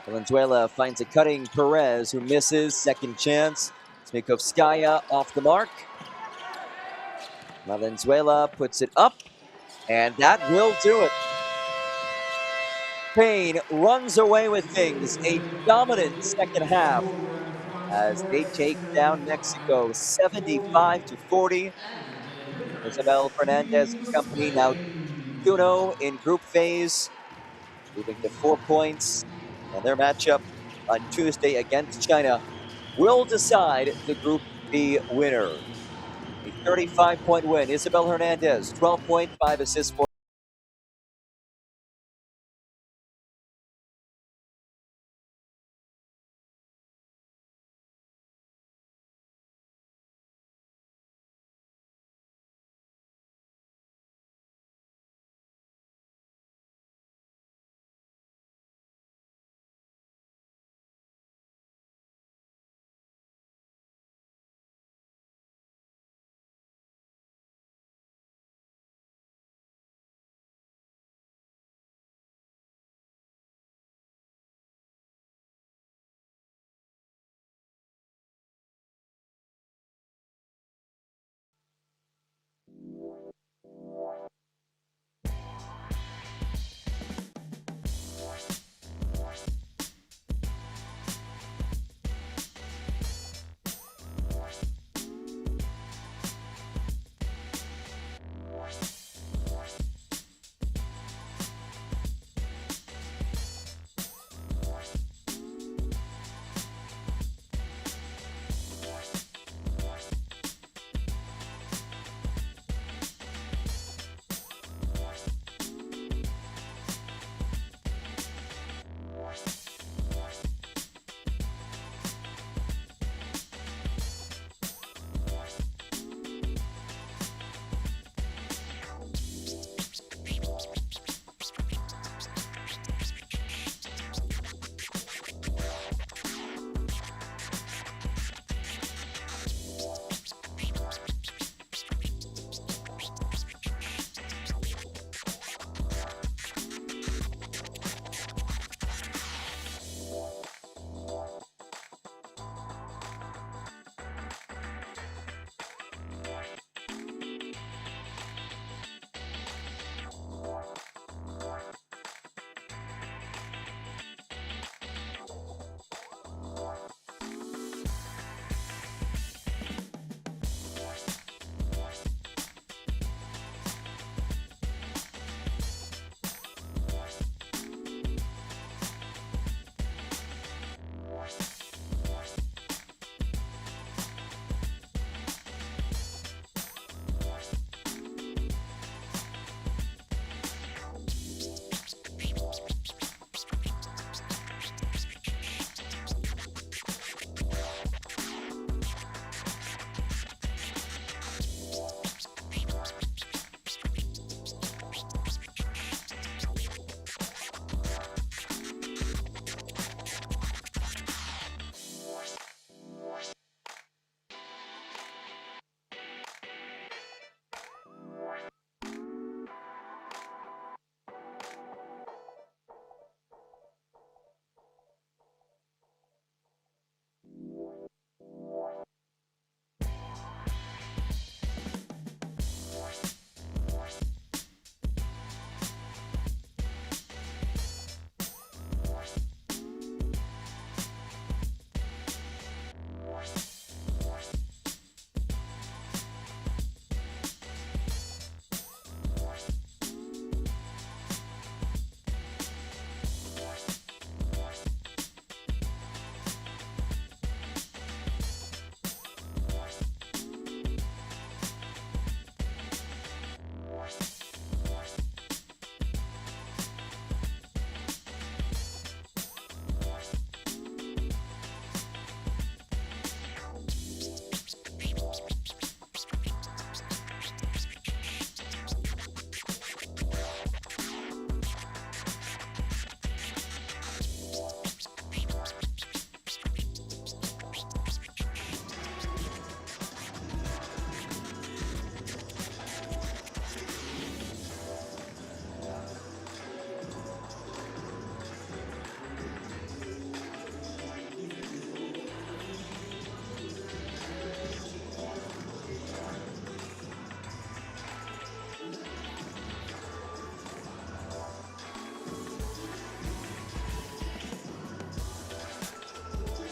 Venezuela finds a cutting Perez, who misses. Second chance. Smikovskaya off the mark. Venezuela puts it up, and that will do it. Spain runs away with things. A dominant second half as they take down Mexico 75-40. Isabel Fernandez and company now 2-0 in group phase, moving to 4 points. And their matchup on Tuesday against China will decide the Group B winner. A 35-point win. Isabel Hernandez, 12.5 assists for